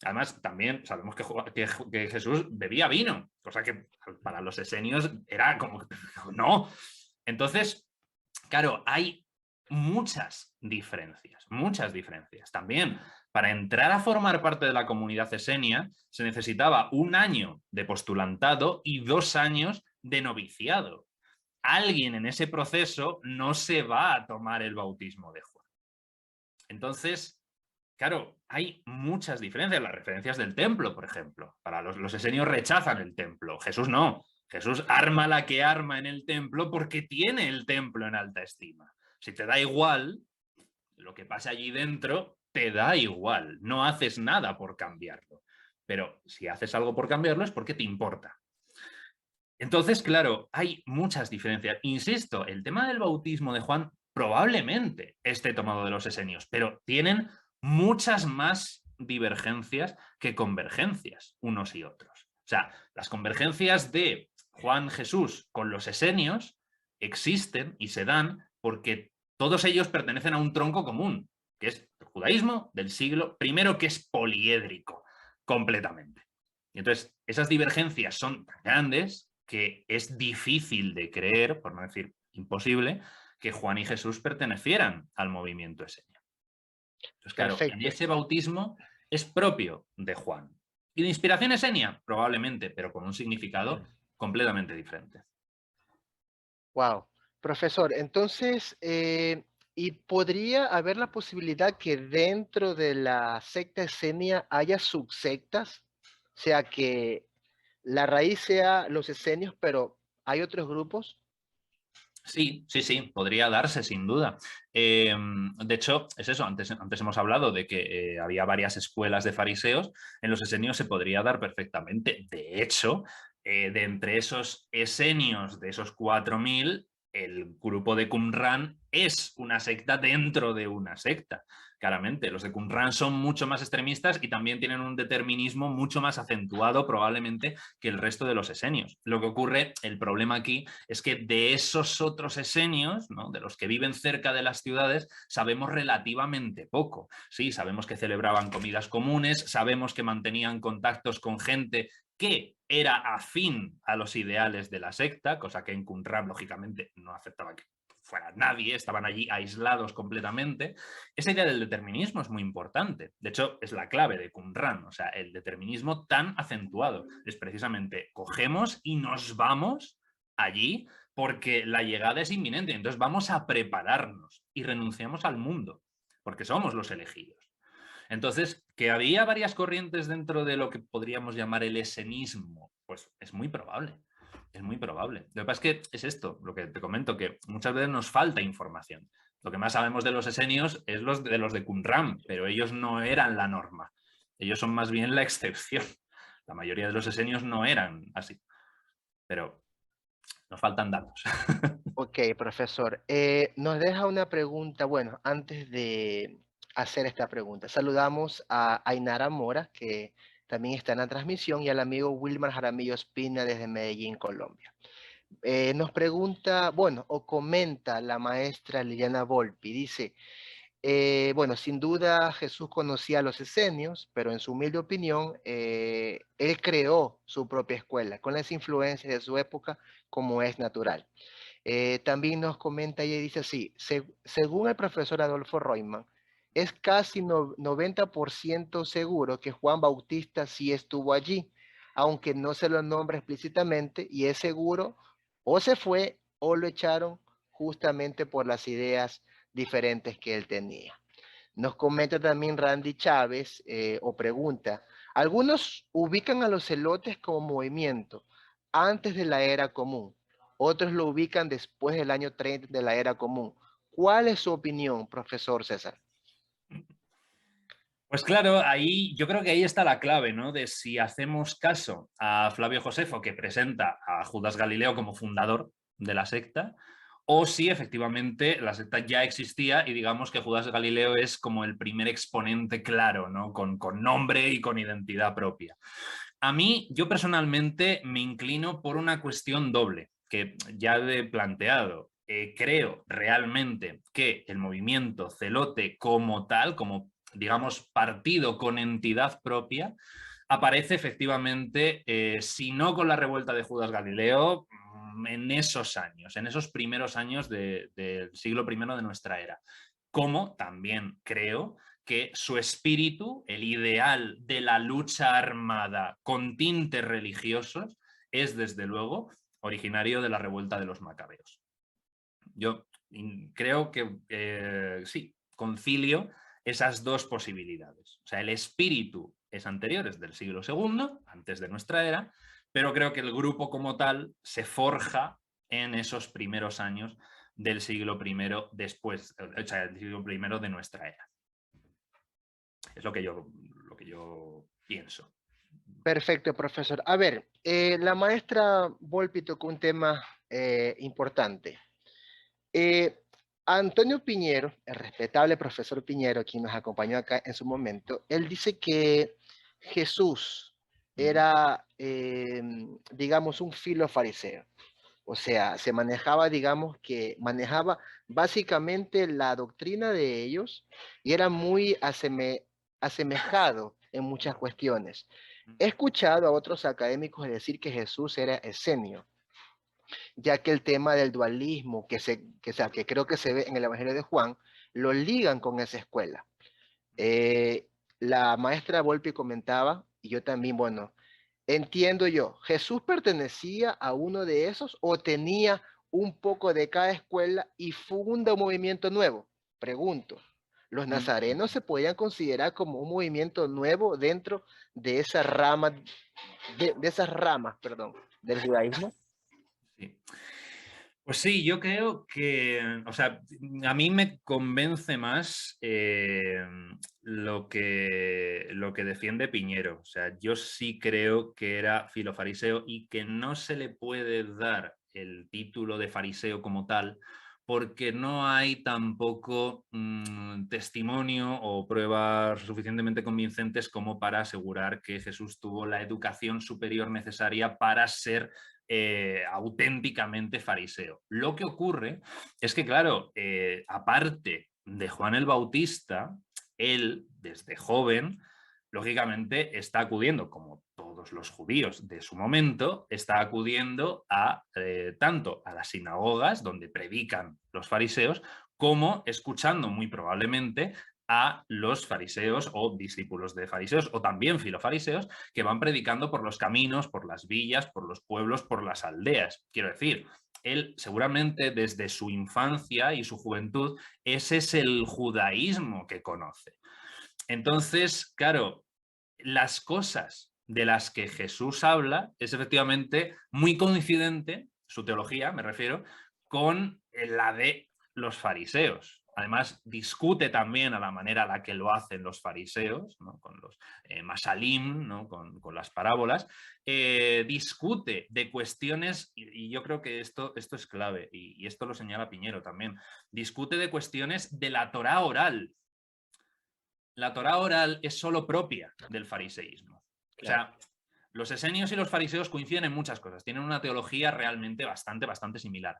Además, también sabemos que Jesús bebía vino, cosa que para los esenios era como, no. Entonces, claro, hay muchas diferencias, muchas diferencias. También, para entrar a formar parte de la comunidad esenia, se necesitaba 1 año de postulantado y 2 años de noviciado. Alguien en ese proceso no se va a tomar el bautismo de Juan. Entonces, claro, hay muchas diferencias. Las referencias del templo, por ejemplo. Para los esenios rechazan el templo. Jesús no. Jesús arma la que arma en el templo porque tiene el templo en alta estima. Si te da igual, lo que pasa allí dentro, te da igual. No haces nada por cambiarlo. Pero si haces algo por cambiarlo es porque te importa. Entonces, claro, hay muchas diferencias. Insisto, el tema del bautismo de Juan probablemente esté tomado de los esenios, pero tienen muchas más divergencias que convergencias unos y otros. O sea, las convergencias de Juan Jesús con los esenios existen y se dan porque todos ellos pertenecen a un tronco común, que es el judaísmo del siglo I, que es poliédrico completamente. Y entonces, esas divergencias son tan grandes que es difícil de creer, por no decir imposible, que Juan y Jesús pertenecieran al movimiento esenio. Entonces, claro, y Perfecto. ese bautismo es propio de Juan. ¿Y de inspiración esenia? Probablemente, pero con un significado completamente diferente. Wow. Profesor, entonces, ¿y podría haber la posibilidad que dentro de la secta esenia haya subsectas? O sea, que la raíz sea los esenios, pero hay otros grupos. Sí, sí, sí, podría darse sin duda. De hecho, es eso, antes hemos hablado de que había varias escuelas de fariseos, en los esenios se podría dar perfectamente. De hecho, de entre esos esenios, de esos 4.000, el grupo de Qumran es una secta dentro de una secta. Claramente, los de Qumran son mucho más extremistas y también tienen un determinismo mucho más acentuado probablemente que el resto de los esenios. Lo que ocurre, el problema aquí, es que de esos otros esenios, ¿no?, de los que viven cerca de las ciudades, sabemos relativamente poco. Sí, sabemos que celebraban comidas comunes, sabemos que mantenían contactos con gente que era afín a los ideales de la secta, cosa que en Qumran, lógicamente, no aceptaba que fuera nadie, estaban allí aislados completamente. Esa idea del determinismo es muy importante. De hecho, es la clave de Qumran, o sea, el determinismo tan acentuado. Es precisamente, cogemos y nos vamos allí porque la llegada es inminente. Entonces vamos a prepararnos y renunciamos al mundo, porque somos los elegidos. Entonces, que había varias corrientes dentro de lo que podríamos llamar el esenismo, pues es muy probable. Es muy probable. Lo que pasa es que es esto, lo que te comento, que muchas veces nos falta información. Lo que más sabemos de los esenios es los de Qumran, pero ellos no eran la norma. Ellos son más bien la excepción. La mayoría de los esenios no eran así. Pero nos faltan datos. Ok, profesor. Nos deja una pregunta. Bueno, antes de hacer esta pregunta, saludamos a Ainara Mora, que también está en la transmisión, y al amigo Wilmar Jaramillo Espina desde Medellín, Colombia. Nos pregunta, bueno, o comenta la maestra Liliana Volpi, dice, bueno, sin duda Jesús conocía a los esenios, pero en su humilde opinión, él creó su propia escuela con las influencias de su época, como es natural. También nos comenta y dice así, según el profesor Adolfo Reumann, es casi 90% seguro que Juan Bautista sí estuvo allí, aunque no se lo nombra explícitamente, y es seguro o se fue o lo echaron justamente por las ideas diferentes que él tenía. Nos comenta también Randy Chávez, o pregunta, algunos ubican a los celotes como movimiento antes de la era común, otros lo ubican después del año 30 de la era común. ¿Cuál es su opinión, profesor César? Pues claro, ahí yo creo que ahí está la clave, ¿no? De si hacemos caso a Flavio Josefo, que presenta a Judas Galileo como fundador de la secta, o si efectivamente la secta ya existía y digamos que Judas Galileo es como el primer exponente claro, ¿no? Con nombre y con identidad propia. A mí, yo personalmente me inclino por una cuestión doble, que ya he planteado. Creo realmente que el movimiento celote como tal, como digamos partido con entidad propia, aparece efectivamente, si no con la revuelta de Judas Galileo, en esos años, en esos primeros años del siglo I de nuestra era. Como también creo que su espíritu, el ideal de la lucha armada con tintes religiosos, es desde luego originario de la revuelta de los macabeos. Yo creo que sí, concilio esas dos posibilidades. O sea, el espíritu es anterior, es del siglo II, antes de nuestra era, pero creo que el grupo como tal se forja en esos primeros años del siglo I después, o sea, del siglo I de nuestra era. Es lo que yo pienso. Perfecto, profesor. A ver, la maestra Volpi tocó un tema importante. Eh, Antonio Piñero, el respetable profesor Piñero, quien nos acompañó acá en su momento, él dice que Jesús era, digamos, un filo fariseo. O sea, se manejaba, digamos, que manejaba básicamente la doctrina de ellos y era muy asemejado en muchas cuestiones. He escuchado a otros académicos decir que Jesús era esenio, ya que el tema del dualismo, que creo que se ve en el Evangelio de Juan, lo ligan con esa escuela. La maestra Volpi comentaba, y yo también, bueno, entiendo yo, ¿Jesús pertenecía a uno de esos o tenía un poco de cada escuela y funda un movimiento nuevo? Pregunto. ¿Los nazarenos se podían considerar como un movimiento nuevo dentro de esa rama, de esas ramas, perdón, del judaísmo? Sí. Pues sí, yo creo que, o sea, a mí me convence más lo que defiende Piñero. O sea, yo sí creo que era filofariseo y que no se le puede dar el título de fariseo como tal, porque no hay tampoco testimonio o pruebas suficientemente convincentes como para asegurar que Jesús tuvo la educación superior necesaria para ser auténticamente fariseo. Lo que ocurre es que, claro, aparte de Juan el Bautista, él, desde joven, lógicamente está acudiendo, como todos los judíos de su momento, está acudiendo a tanto a las sinagogas donde predican los fariseos, como escuchando muy probablemente a los fariseos o discípulos de fariseos o también filofariseos que van predicando por los caminos, por las villas, por los pueblos, por las aldeas. Quiero decir, él seguramente desde su infancia y su juventud, ese es el judaísmo que conoce. Entonces, claro, las cosas de las que Jesús habla es efectivamente muy coincidente, su teología me refiero, con la de los fariseos. Además, discute también a la manera a la que lo hacen los fariseos, ¿no? Con los masalim, ¿no? Con las parábolas, discute de cuestiones, y yo creo que esto es clave, y esto lo señala Piñero también, discute de cuestiones de la Torá oral. La Torá oral es solo propia del fariseísmo. O Claro. sea, los esenios y los fariseos coinciden en muchas cosas, tienen una teología realmente bastante similar.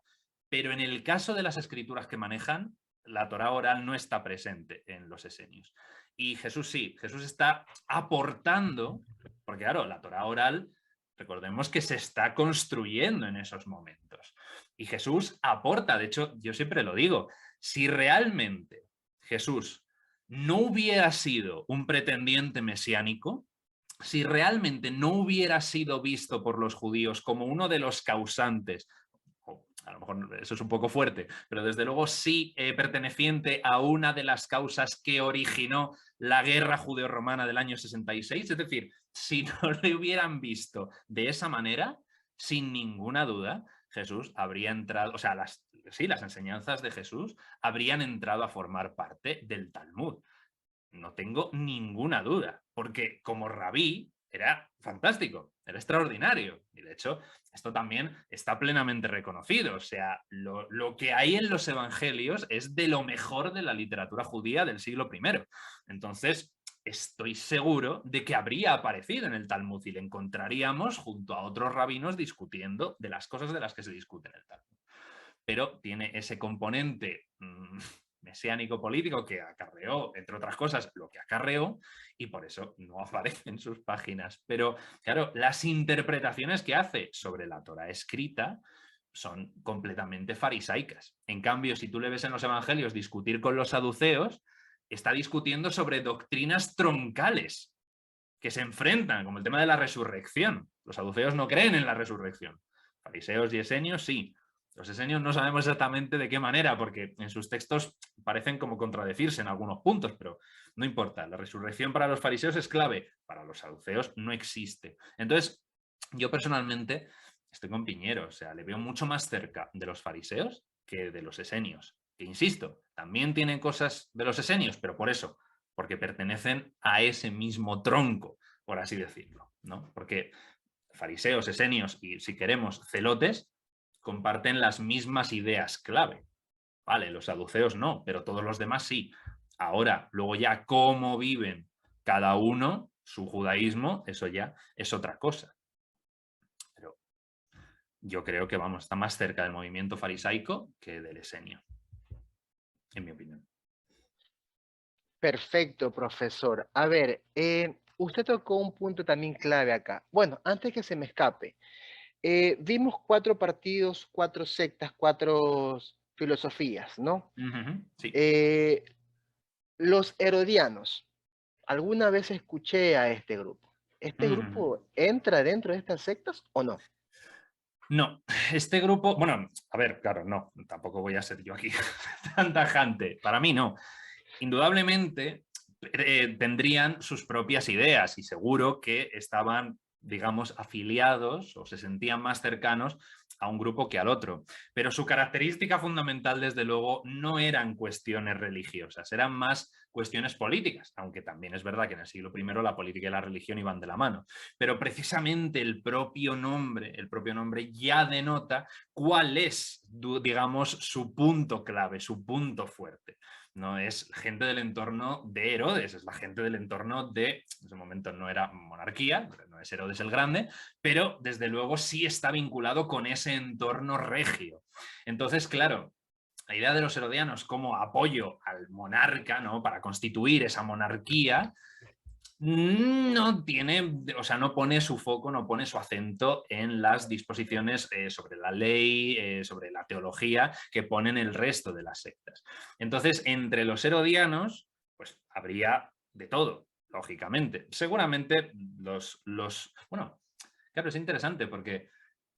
Pero en el caso de las escrituras que manejan, la Torá oral no está presente en los esenios. Y Jesús sí, Jesús está aportando, porque claro, la Torá oral, recordemos que se está construyendo en esos momentos. Y Jesús aporta, de hecho, yo siempre lo digo, si realmente Jesús no hubiera sido un pretendiente mesiánico, si realmente no hubiera sido visto por los judíos como uno de los causantes, o a lo mejor eso es un poco fuerte, pero desde luego sí perteneciente a una de las causas que originó la guerra judeo-romana del año 66, es decir, si no le hubieran visto de esa manera, sin ninguna duda, Jesús habría entrado, o sea, las enseñanzas de Jesús habrían entrado a formar parte del Talmud. no tengo ninguna duda, porque como rabí era fantástico, era extraordinario. Y de hecho, esto también está plenamente reconocido. O sea, lo que hay en los evangelios es de lo mejor de la literatura judía del siglo I. Entonces, estoy seguro de que habría aparecido en el Talmud y le encontraríamos junto a otros rabinos discutiendo de las cosas de las que se discute en el Talmud. Pero tiene ese componente mesiánico político que acarreó, entre otras cosas, lo que acarreó, y por eso no aparece en sus páginas. Pero claro, las interpretaciones que hace sobre la Torá escrita son completamente farisaicas. En cambio, si tú le ves en los evangelios discutir con los saduceos, está discutiendo sobre doctrinas troncales que se enfrentan, como el tema de la resurrección. Los saduceos no creen en la resurrección. Fariseos y esenios sí. Los esenios no sabemos exactamente de qué manera, porque en sus textos parecen como contradecirse en algunos puntos, pero no importa. La resurrección para los fariseos es clave, para los saduceos no existe. Entonces, yo personalmente estoy con Piñero, o sea, le veo mucho más cerca de los fariseos que de los esenios. Que insisto, también tienen cosas de los esenios, pero por eso, porque pertenecen a ese mismo tronco, por así decirlo, ¿no? Porque fariseos, esenios y, si queremos, celotes, comparten las mismas ideas clave. Vale, los saduceos no, pero todos los demás sí. Ahora, luego ya cómo viven cada uno su judaísmo, eso ya es otra cosa. Pero yo creo que, vamos, está más cerca del movimiento farisaico que del esenio, en mi opinión. Perfecto, profesor. A ver, usted tocó un punto también clave acá. Bueno, antes que se me escape, vimos 4 partidos, 4 sectas, 4 filosofías, ¿no? Sí. Eh, los herodianos, alguna vez escuché a este grupo. ¿Este grupo entra dentro de estas sectas o no? No, este grupo, bueno, a ver, claro, no, tampoco voy a ser yo aquí tan tajante. Para mí no. Indudablemente tendrían sus propias ideas y seguro que estaban, digamos, afiliados o se sentían más cercanos a un grupo que al otro. Pero su característica fundamental, desde luego, no eran cuestiones religiosas, eran más cuestiones políticas, aunque también es verdad que en el siglo I la política y la religión iban de la mano. Pero precisamente el propio nombre ya denota cuál es, digamos, su punto clave, su punto fuerte. No es gente del entorno de Herodes, es la gente del entorno de, en ese momento no era monarquía, no es Herodes el Grande, pero desde luego sí está vinculado con ese entorno regio. Entonces, claro, la idea de los herodianos como apoyo al monarca, ¿no? Para constituir esa monarquía, no tiene, o sea, no pone su foco, no pone su acento en las disposiciones sobre la ley, sobre la teología que ponen el resto de las sectas. Entonces, entre los herodianos, pues habría de todo, lógicamente. Seguramente bueno, claro, es interesante porque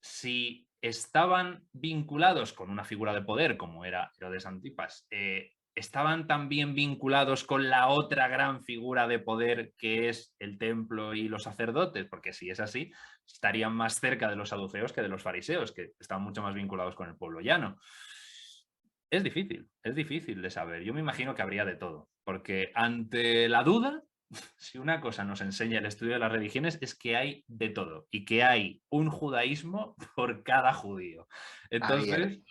si estaban vinculados con una figura de poder como era Herodes Antipas, estaban también vinculados con la otra gran figura de poder que es el templo y los sacerdotes, porque si es así, estarían más cerca de los saduceos que de los fariseos, que estaban mucho más vinculados con el pueblo llano. Es difícil de saber. Yo me imagino que habría de todo, porque ante la duda, si una cosa nos enseña el estudio de las religiones es que hay de todo y que hay un judaísmo por cada judío. Abierto. Entonces,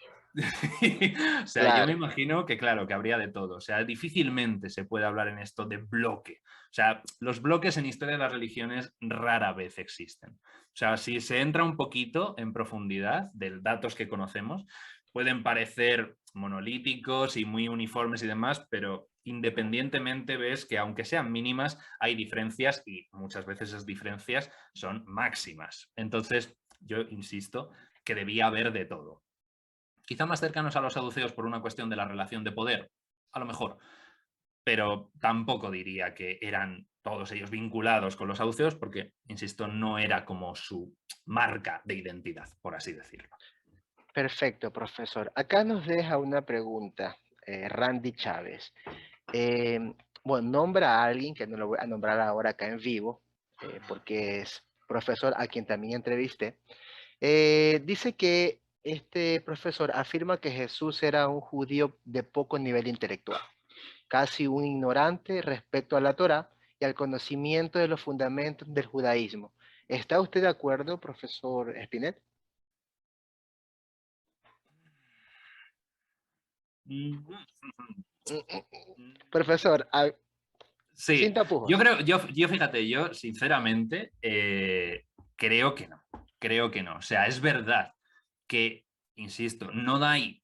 o sea, yo me Claro. imagino que, claro, que habría de todo. O sea, difícilmente se puede hablar en esto de bloque. O sea, los bloques en historia de las religiones rara vez existen. O sea, si se entra un poquito en profundidad de datos que conocemos, pueden parecer monolíticos y muy uniformes y demás, pero independientemente ves que aunque sean mínimas, hay diferencias y muchas veces esas diferencias son máximas. Entonces, yo insisto que debía haber de todo. Quizá más cercanos a los saduceos por una cuestión de la relación de poder, a lo mejor, pero tampoco diría que eran todos ellos vinculados con los saduceos porque, insisto, no era como su marca de identidad, por así decirlo. Perfecto, profesor. Acá nos deja una pregunta, Randy Chávez. Eh, bueno, nombra a alguien que no lo voy a nombrar ahora acá en vivo, porque es profesor a quien también entrevisté. Dice que este profesor afirma que Jesús era un judío de poco nivel intelectual. casi un ignorante respecto a la Torá y al conocimiento de los fundamentos del judaísmo. ¿Está usted de acuerdo, profesor Spinet? Mm, Mm, mm, mm, Profesor, sin Sí, yo tapujos. creo, yo fíjate, yo sinceramente creo que no, creo que no. O sea, es verdad que, insisto, no hay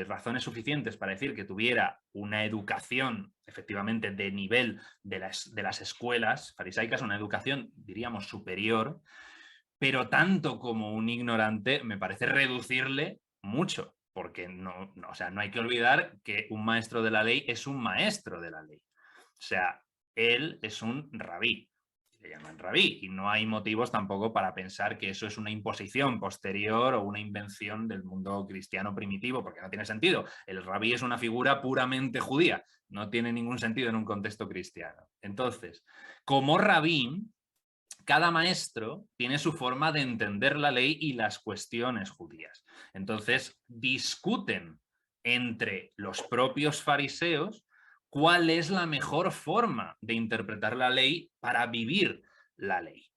razones suficientes para decir que tuviera una educación efectivamente de nivel de las escuelas farisaicas, una educación, diríamos, superior, pero tanto como un ignorante me parece reducirle mucho, porque o sea, no hay que olvidar que un maestro de la ley es un maestro de la ley. O sea, él es un rabí, le llaman rabí, y no hay motivos tampoco para pensar que eso es una imposición posterior o una invención del mundo cristiano primitivo, porque no tiene sentido. El rabí es una figura puramente judía, no tiene ningún sentido en un contexto cristiano. Entonces, como rabí, cada maestro tiene su forma de entender la ley y las cuestiones judías. Entonces, discuten entre los propios fariseos cuál es la mejor forma de interpretar la ley para vivir la ley.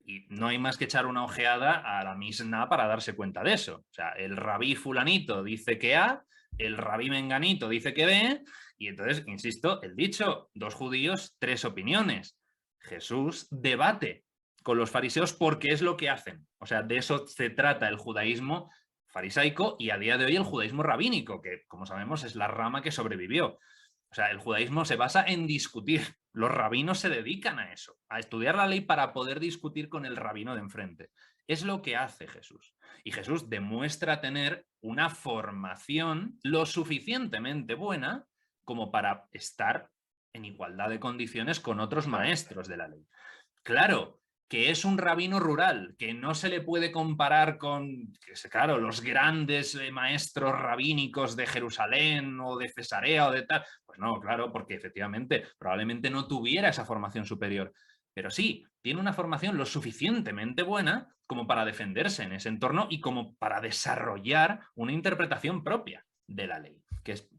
Y no hay más que echar una ojeada a la Misná para darse cuenta de eso. O sea, el rabí fulanito dice que A, el rabí menganito dice que B, y entonces, insisto, el dicho, dos judíos, tres opiniones. Jesús debate con los fariseos porque es lo que hacen. O sea, de eso se trata el judaísmo farisaico y a día de hoy el judaísmo rabínico, que como sabemos es la rama que sobrevivió. O sea, el judaísmo se basa en discutir. Los rabinos se dedican a eso, a estudiar la ley para poder discutir con el rabino de enfrente. Es lo que hace Jesús. Y Jesús demuestra tener una formación lo suficientemente buena como para estar en igualdad de condiciones con otros Exacto. maestros de la ley. Claro, que es un rabino rural, que no se le puede comparar con, claro, los grandes maestros rabínicos de Jerusalén o de Cesarea o de tal. Pues no, claro, porque efectivamente probablemente no tuviera esa formación superior. Pero sí, tiene una formación lo suficientemente buena como para defenderse en ese entorno y como para desarrollar una interpretación propia de la ley.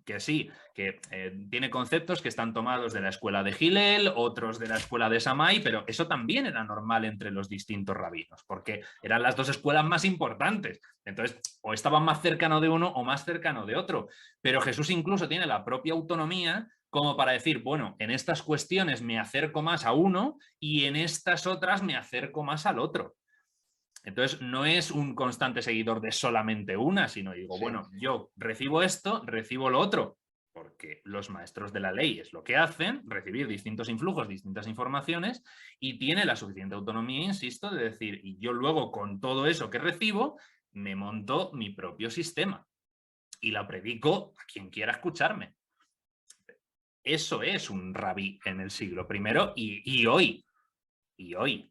Que sí, que tiene conceptos que están tomados de la escuela de Hillel, otros de la escuela de Shammai, pero eso también era normal entre los distintos rabinos, porque eran las dos escuelas más importantes. Entonces, o estaban más cercano de uno o más cercano de otro. Pero Jesús incluso tiene la propia autonomía como para decir, bueno, en estas cuestiones me acerco más a uno y en estas otras me acerco más al otro. Entonces, no es un constante seguidor de solamente una, sino digo, Sí. bueno, yo recibo esto, recibo lo otro, porque los maestros de la ley es lo que hacen, recibir distintos influjos, distintas informaciones, y tiene la suficiente autonomía, insisto, de decir, y yo luego con todo eso que recibo, me monto mi propio sistema y la predico a quien quiera escucharme. Eso es un rabí en el siglo primero y hoy, y hoy.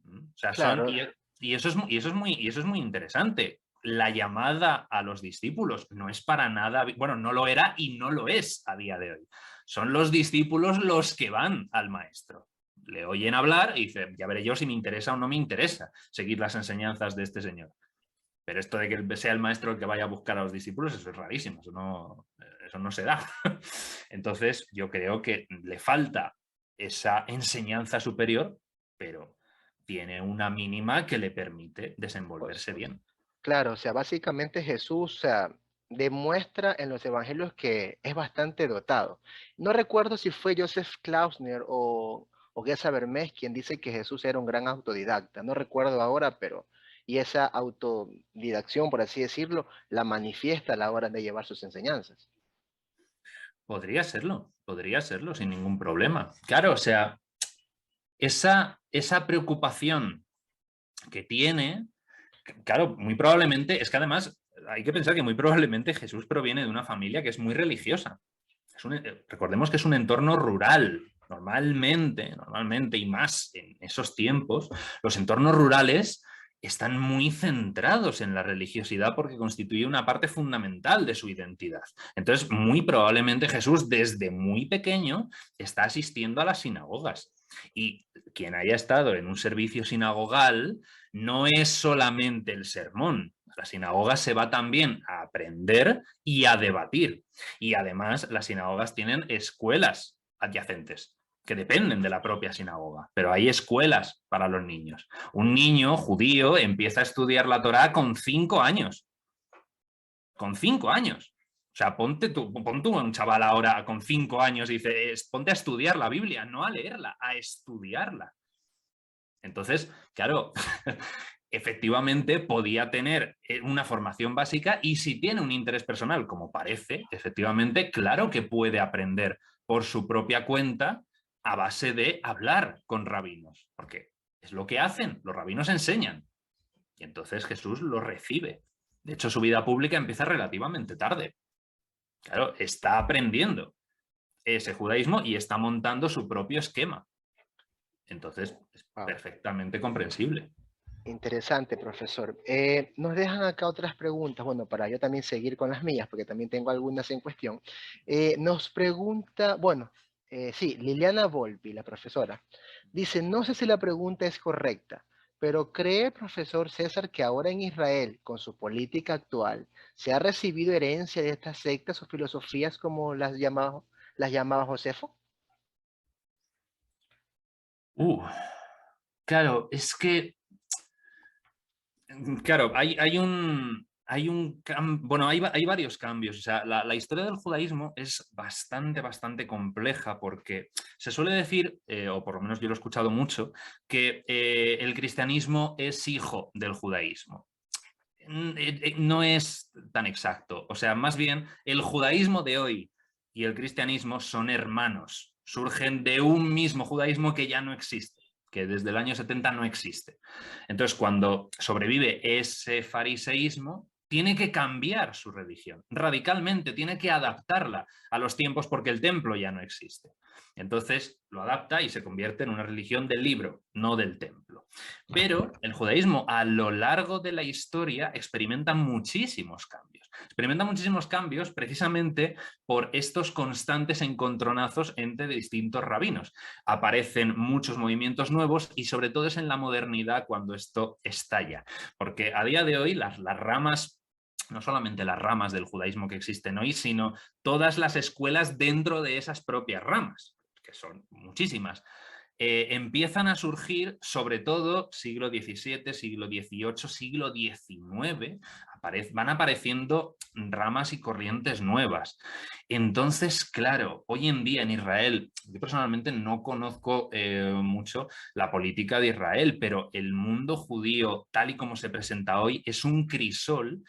O sea, Claro, y eso es muy interesante. La llamada a los discípulos no es para nada, bueno, no lo era y no lo es a día de hoy. Son los discípulos los que van al maestro. Le oyen hablar y dicen, ya veré yo si me interesa o no me interesa seguir las enseñanzas de este señor. Pero esto de que sea el maestro el que vaya a buscar a los discípulos, eso es rarísimo, eso no se da. Entonces, yo creo que le falta esa enseñanza superior, pero tiene una mínima que le permite pues, desenvolverse bien. claro, o sea, básicamente Jesús, o sea, demuestra en los evangelios que es bastante dotado. No recuerdo si fue Joseph Klausner o Gesa Vermes quien dice que Jesús era un gran autodidacta. No recuerdo ahora, pero y esa autodidacción, por así decirlo, la manifiesta a la hora de llevar sus enseñanzas. Podría serlo sin ningún problema. Claro, o sea, esa preocupación que tiene, claro, muy probablemente, es que además hay que pensar que muy probablemente Jesús proviene de una familia que es muy religiosa. Recordemos que es un entorno rural. Normalmente, y más en esos tiempos, los entornos rurales están muy centrados en la religiosidad porque constituye una parte fundamental de su identidad. Entonces, muy probablemente Jesús desde muy pequeño está asistiendo a las sinagogas. Y quien haya estado en un servicio sinagogal no es solamente el sermón. A la sinagoga se va también a aprender y a debatir. Y además las sinagogas tienen escuelas adyacentes que dependen de la propia sinagoga, pero hay escuelas para los niños. Un niño judío empieza a estudiar la Torá con 5 años. Con 5 años. O sea, ponte tú un chaval ahora con 5 años y dice, ponte a estudiar la Biblia, no a leerla, a estudiarla. Entonces, claro, efectivamente podía tener una formación básica y si tiene un interés personal, como parece, efectivamente, claro que puede aprender por su propia cuenta a base de hablar con rabinos, porque es lo que hacen, los rabinos enseñan. Y entonces Jesús lo recibe. De hecho, su vida pública empieza relativamente tarde. Claro, está aprendiendo ese judaísmo y está montando su propio esquema. Entonces, es Wow. perfectamente comprensible. Interesante, profesor. Nos dejan acá otras preguntas, bueno, para yo también seguir con las mías, porque también tengo algunas en cuestión. Nos pregunta, bueno, sí, Liliana Volpi, la profesora, dice, no sé si la pregunta es correcta, pero ¿cree el profesor César que ahora en Israel, con su política actual, se ha recibido herencia de estas sectas o filosofías como las llamaba Josefo? Claro, es que claro, bueno, hay varios cambios. O sea, la historia del judaísmo es bastante compleja porque se suele decir, o por lo menos yo lo he escuchado mucho, que el cristianismo es hijo del judaísmo. No es tan exacto. O sea, más bien el judaísmo de hoy y el cristianismo son hermanos. Surgen de un mismo judaísmo que ya no existe, que desde el año 70 no existe. Entonces, cuando sobrevive ese fariseísmo, tiene que cambiar su religión radicalmente, tiene que adaptarla a los tiempos porque el templo ya no existe. Entonces lo adapta y se convierte en una religión del libro, no del templo. Pero el judaísmo a lo largo de la historia experimenta muchísimos cambios. Experimenta muchísimos cambios precisamente por estos constantes encontronazos entre distintos rabinos. Aparecen muchos movimientos nuevos y sobre todo es en la modernidad cuando esto estalla. Porque a día de hoy las ramas, no solamente las ramas del judaísmo que existen hoy, sino todas las escuelas dentro de esas propias ramas, que son muchísimas, empiezan a surgir sobre todo siglo XVII, siglo XVIII, siglo XIX, van apareciendo ramas y corrientes nuevas. Entonces, claro, hoy en día en Israel, yo personalmente no conozco mucho la política de Israel, pero el mundo judío tal y como se presenta hoy es un crisol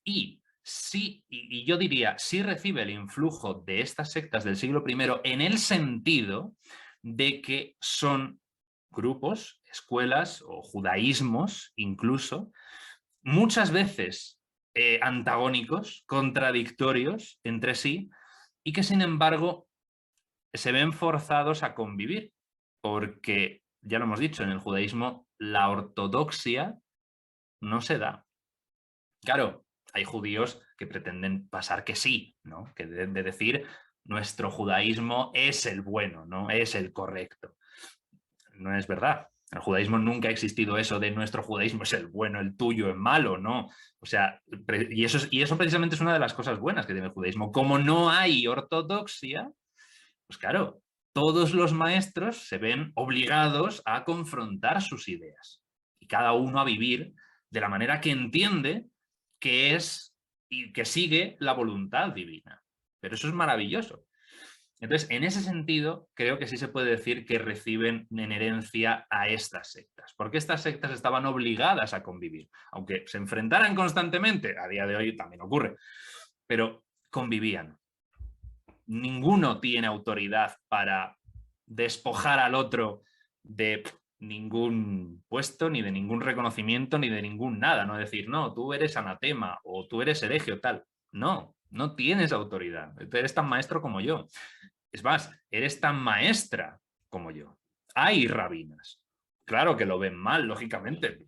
y sí, y yo diría, sí recibe el influjo de estas sectas del siglo I en el sentido de que son grupos, escuelas o judaísmos incluso, muchas veces antagónicos, contradictorios entre sí, y que sin embargo se ven forzados a convivir, porque ya lo hemos dicho, en el judaísmo la ortodoxia no se da. Claro, hay judíos que pretenden pasar que sí, ¿no? Que de decir nuestro judaísmo es el bueno, ¿no? Es el correcto. No es verdad. En el judaísmo nunca ha existido eso de nuestro judaísmo es el bueno, el tuyo es malo, ¿no? O sea, y eso precisamente es una de las cosas buenas que tiene el judaísmo. Como no hay ortodoxia, pues claro, todos los maestros se ven obligados a confrontar sus ideas y cada uno a vivir de la manera que entiende que es y que sigue la voluntad divina. Pero eso es maravilloso. Entonces, en ese sentido, creo que sí se puede decir que reciben en herencia a estas sectas, porque estas sectas estaban obligadas a convivir, aunque se enfrentaran constantemente, a día de hoy también ocurre, pero convivían. Ninguno tiene autoridad para despojar al otro de ningún puesto, ni de ningún reconocimiento, ni de ningún nada. No decir, no, tú eres anatema o tú eres hereje o tal. No, no tienes autoridad. Eres tan maestro como yo. Es más, eres tan maestra como yo. Hay rabinas. Claro que lo ven mal, lógicamente.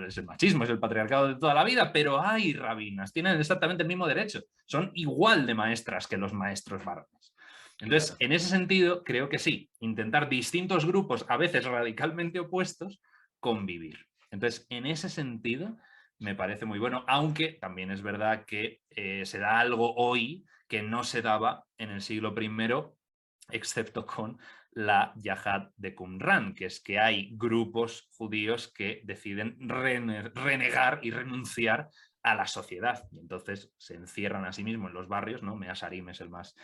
Es el machismo, es el patriarcado de toda la vida, pero hay rabinas. Tienen exactamente el mismo derecho. Son igual de maestras que los maestros varones. Entonces, Claro. en ese sentido, creo que sí, intentar distintos grupos, a veces radicalmente opuestos, convivir. Entonces, en ese sentido, me parece muy bueno, aunque también es verdad que se da algo hoy que no se daba en el siglo I, excepto con la Yahad de Qumran, que es que hay grupos judíos que deciden renegar y renunciar a la sociedad. Y entonces se encierran a sí mismos en los barrios, ¿no? Mea Sarim es el más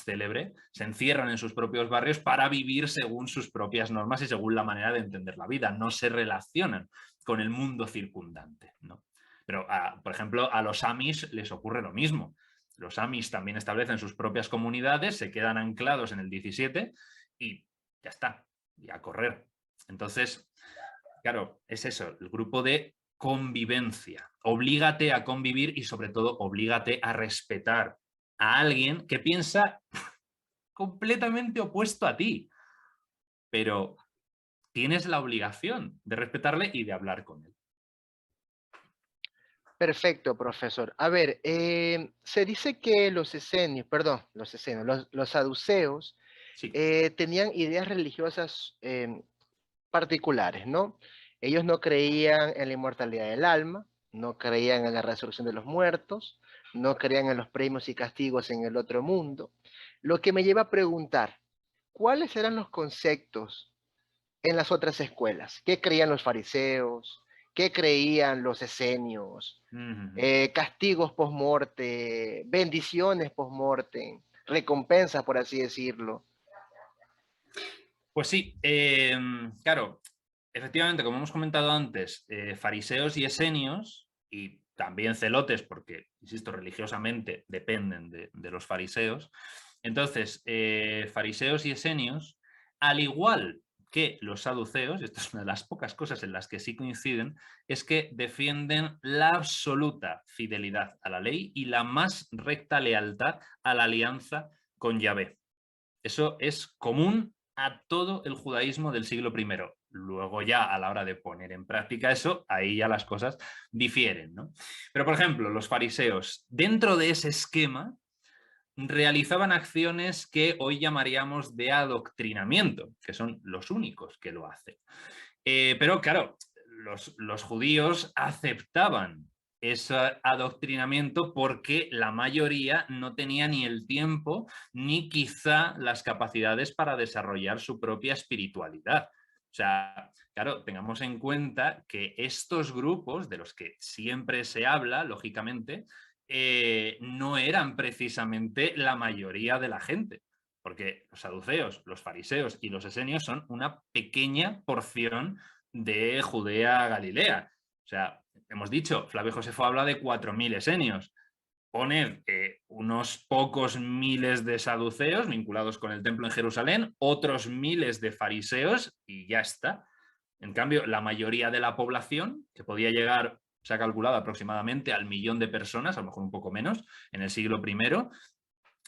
célebre, se encierran en sus propios barrios para vivir según sus propias normas y según la manera de entender la vida. No se relacionan con el mundo circundante, ¿no? Pero, por ejemplo, a los Amish les ocurre lo mismo. Los Amish también establecen sus propias comunidades, se quedan anclados en el 17 y ya está, y a correr. Entonces, claro, es eso, el grupo de convivencia. Oblígate a convivir y sobre todo oblígate a respetar a alguien que piensa completamente opuesto a ti, pero tienes la obligación de respetarle y de hablar con él. Perfecto, profesor. A ver, se dice que los esenios, perdón, los esenios, los saduceos Sí. tenían ideas religiosas particulares, ¿no? Ellos no creían en la inmortalidad del alma, no creían en la resurrección de los muertos, no creían en los premios y castigos en el otro mundo. Lo que me lleva a preguntar, ¿cuáles eran los conceptos en las otras escuelas? ¿Qué creían los fariseos? ¿Qué creían los esenios? Ujú. Castigos post-morte, bendiciones post-mortem, recompensas, por así decirlo. Pues sí, claro, efectivamente, como hemos comentado antes, fariseos y esenios, y también celotes, porque, insisto, religiosamente dependen de los fariseos. Entonces, fariseos y esenios, al igual que los saduceos, y esto es una de las pocas cosas en las que sí coinciden, es que defienden la absoluta fidelidad a la ley y la más recta lealtad a la alianza con Yahvé. Eso es común a todo el judaísmo del siglo I. Luego ya a la hora de poner en práctica eso, ahí ya las cosas difieren, ¿no? Pero, por ejemplo, los fariseos, dentro de ese esquema, realizaban acciones que hoy llamaríamos de adoctrinamiento, que son los únicos que lo hacen. Pero claro, los judíos aceptaban ese adoctrinamiento porque la mayoría no tenía ni el tiempo ni quizá las capacidades para desarrollar su propia espiritualidad. O sea, claro, tengamos en cuenta que estos grupos de los que siempre se habla, lógicamente, no eran precisamente la mayoría de la gente, porque los saduceos, los fariseos y los esenios son una pequeña porción de Judea a Galilea. O sea, hemos dicho, Flavio Josefo habla de 4.000 esenios. Poned unos pocos miles de saduceos vinculados con el templo en Jerusalén, otros miles de fariseos y ya está. En cambio, la mayoría de la población, que podía llegar, se ha calculado aproximadamente al 1.000.000 de personas, a lo mejor un poco menos, en el siglo I,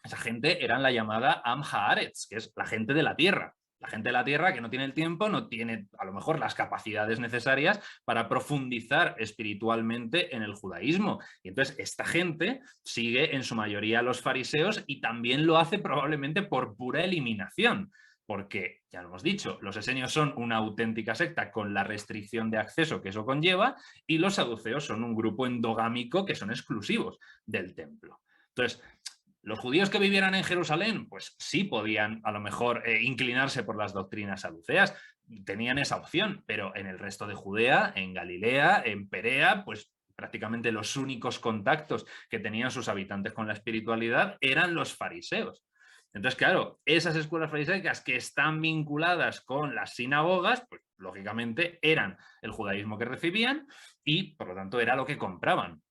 esa gente eran la llamada Am Haaretz, que es la gente de la tierra. La gente de la tierra que no tiene el tiempo, no tiene a lo mejor las capacidades necesarias para profundizar espiritualmente en el judaísmo. Y entonces esta gente sigue en su mayoría a los fariseos y también lo hace probablemente por pura eliminación. Porque, ya lo hemos dicho, los esenios son una auténtica secta con la restricción de acceso que eso conlleva y los saduceos son un grupo endogámico que son exclusivos del templo. Entonces, los judíos que vivieran en Jerusalén, pues sí podían a lo mejor inclinarse por las doctrinas saduceas, tenían esa opción, pero en el resto de Judea, en Galilea, en Perea, pues prácticamente los únicos contactos que tenían sus habitantes con la espiritualidad eran los fariseos. Entonces, claro, esas escuelas farisaicas que están vinculadas con las sinagogas, pues lógicamente eran el judaísmo que recibían y por lo tanto era lo que compraban.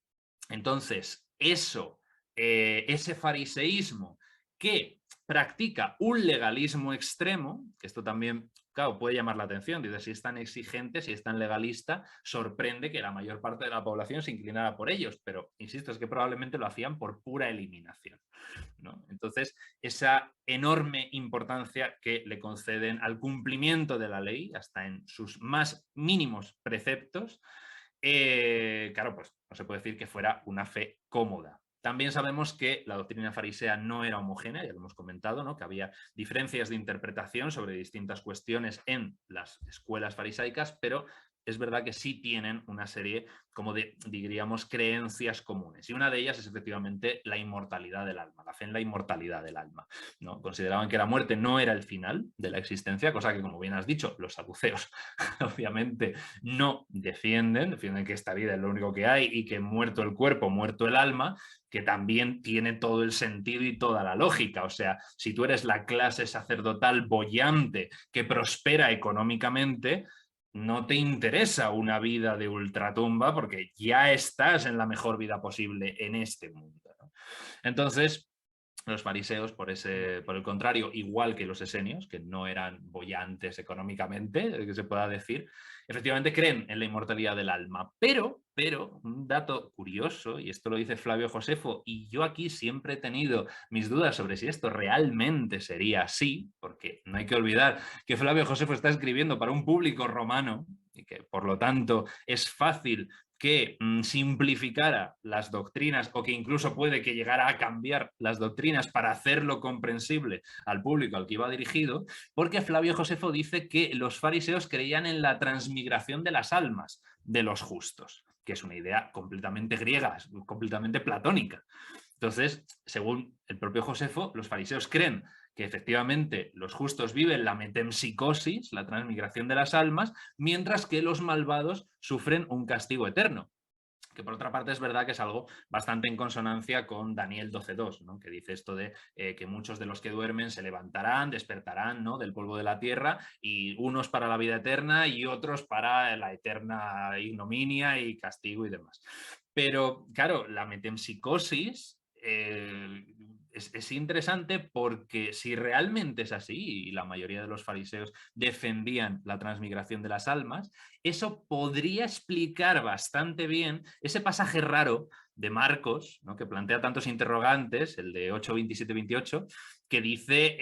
Entonces, ese fariseísmo que practica un legalismo extremo, que esto también, claro, puede llamar la atención, dice, si es tan exigente, si es tan legalista, sorprende que la mayor parte de la población se inclinara por ellos, pero insisto, es que probablemente lo hacían por pura eliminación, ¿no? Entonces, esa enorme importancia que le conceden al cumplimiento de la ley, hasta en sus más mínimos preceptos, claro, pues no se puede decir que fuera una fe cómoda. También sabemos que la doctrina farisea no era homogénea, ya lo hemos comentado, ¿no? Que había diferencias de interpretación sobre distintas cuestiones en las escuelas farisaicas, pero es verdad que sí tienen una serie como de, diríamos, creencias comunes. Y una de ellas es efectivamente la inmortalidad del alma, la fe en la inmortalidad del alma, ¿no? Consideraban que la muerte no era el final de la existencia, cosa que, como bien has dicho, los saduceos obviamente no defienden que esta vida es lo único que hay y que muerto el cuerpo, muerto el alma, que también tiene todo el sentido y toda la lógica. O sea, si tú eres la clase sacerdotal boyante que prospera económicamente, no te interesa una vida de ultratumba porque ya estás en la mejor vida posible en este mundo, ¿no? Entonces, los fariseos, por el contrario, igual que los esenios, que no eran boyantes económicamente, que se pueda decir, efectivamente creen en la inmortalidad del alma. Pero, un dato curioso, y esto lo dice Flavio Josefo, y yo aquí siempre he tenido mis dudas sobre si esto realmente sería así, porque no hay que olvidar que Flavio Josefo está escribiendo para un público romano, y que por lo tanto es fácil que simplificara las doctrinas o que incluso puede que llegara a cambiar las doctrinas para hacerlo comprensible al público al que iba dirigido, porque Flavio Josefo dice que los fariseos creían en la transmigración de las almas de los justos, que es una idea completamente griega, completamente platónica. Entonces, según el propio Josefo, los fariseos creen que efectivamente los justos viven la metempsicosis, la transmigración de las almas, mientras que los malvados sufren un castigo eterno. Que por otra parte es verdad que es algo bastante en consonancia con Daniel 12.2, ¿no? Que dice esto de que muchos de los que duermen se levantarán, despertarán, ¿no? Del polvo de la tierra, y unos para la vida eterna y otros para la eterna ignominia y castigo y demás. Pero claro, la metempsicosis es interesante porque si realmente es así, y la mayoría de los fariseos defendían la transmigración de las almas, eso podría explicar bastante bien ese pasaje raro de Marcos, ¿no? Que plantea tantos interrogantes, el de 8, 27, 28, que dice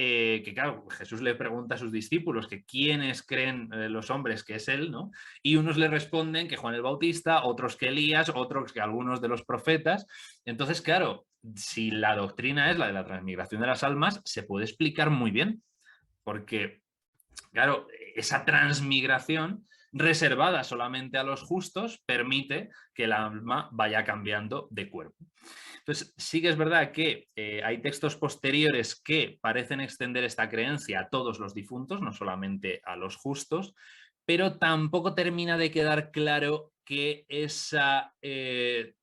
que, claro, Jesús le pregunta a sus discípulos que quiénes creen los hombres que es él, ¿no? Y unos le responden que Juan el Bautista, otros que Elías, otros que algunos de los profetas. Entonces, claro, si la doctrina es la de la transmigración de las almas, se puede explicar muy bien, porque, claro, esa transmigración reservada solamente a los justos permite que el alma vaya cambiando de cuerpo. Entonces, sí que es verdad que hay textos posteriores que parecen extender esta creencia a todos los difuntos, no solamente a los justos, pero tampoco termina de quedar claro que esa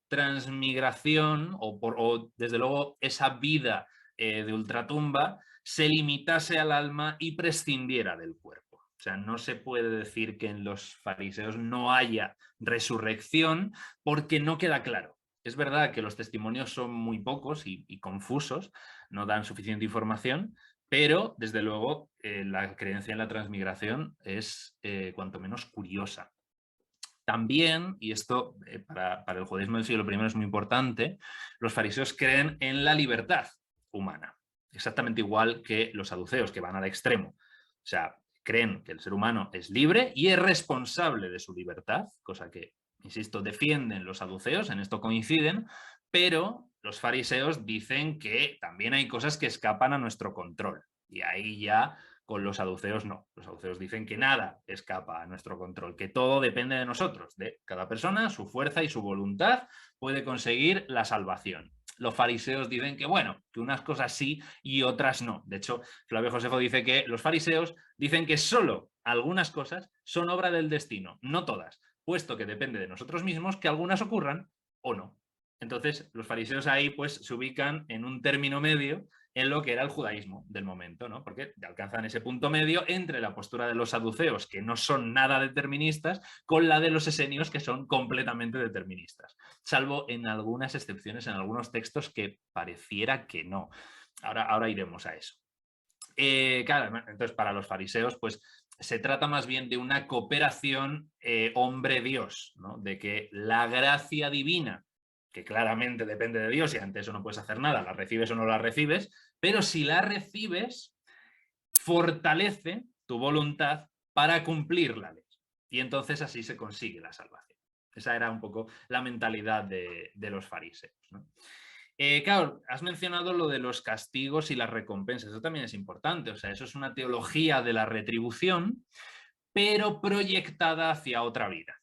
transmigración o, desde luego, esa vida de ultratumba se limitase al alma y prescindiera del cuerpo. O sea, no se puede decir que en los fariseos no haya resurrección porque no queda claro. Es verdad que los testimonios son muy pocos y confusos, no dan suficiente información, pero desde luego la creencia en la transmigración es cuanto menos curiosa. También, y esto para el judaísmo del siglo I es muy importante, los fariseos creen en la libertad humana, exactamente igual que los saduceos, que van al extremo. O sea, creen que el ser humano es libre y es responsable de su libertad, cosa que, insisto, defienden los saduceos, en esto coinciden, pero los fariseos dicen que también hay cosas que escapan a nuestro control. Y ahí ya con los saduceos no. Los saduceos dicen que nada escapa a nuestro control, que todo depende de nosotros, de cada persona, su fuerza y su voluntad puede conseguir la salvación. Los fariseos dicen que, bueno, que unas cosas sí y otras no. De hecho, Flavio Josefo dice que los fariseos dicen que solo algunas cosas son obra del destino, no todas, puesto que depende de nosotros mismos que algunas ocurran o no. Entonces, los fariseos ahí pues se ubican en un término medio en lo que era el judaísmo del momento, ¿no? Porque alcanzan ese punto medio entre la postura de los saduceos, que no son nada deterministas, con la de los esenios, que son completamente deterministas, salvo en algunas excepciones, en algunos textos que pareciera que no. Ahora iremos a eso. Claro, entonces para los fariseos, pues se trata más bien de una cooperación hombre-Dios, ¿no? De que la gracia divina, que claramente depende de Dios y ante eso no puedes hacer nada, la recibes o no la recibes, pero si la recibes, fortalece tu voluntad para cumplir la ley. Y entonces así se consigue la salvación. Esa era un poco la mentalidad de los fariseos, ¿no? Claro, has mencionado lo de los castigos y las recompensas. Eso también es importante. O sea, eso es una teología de la retribución, pero proyectada hacia otra vida.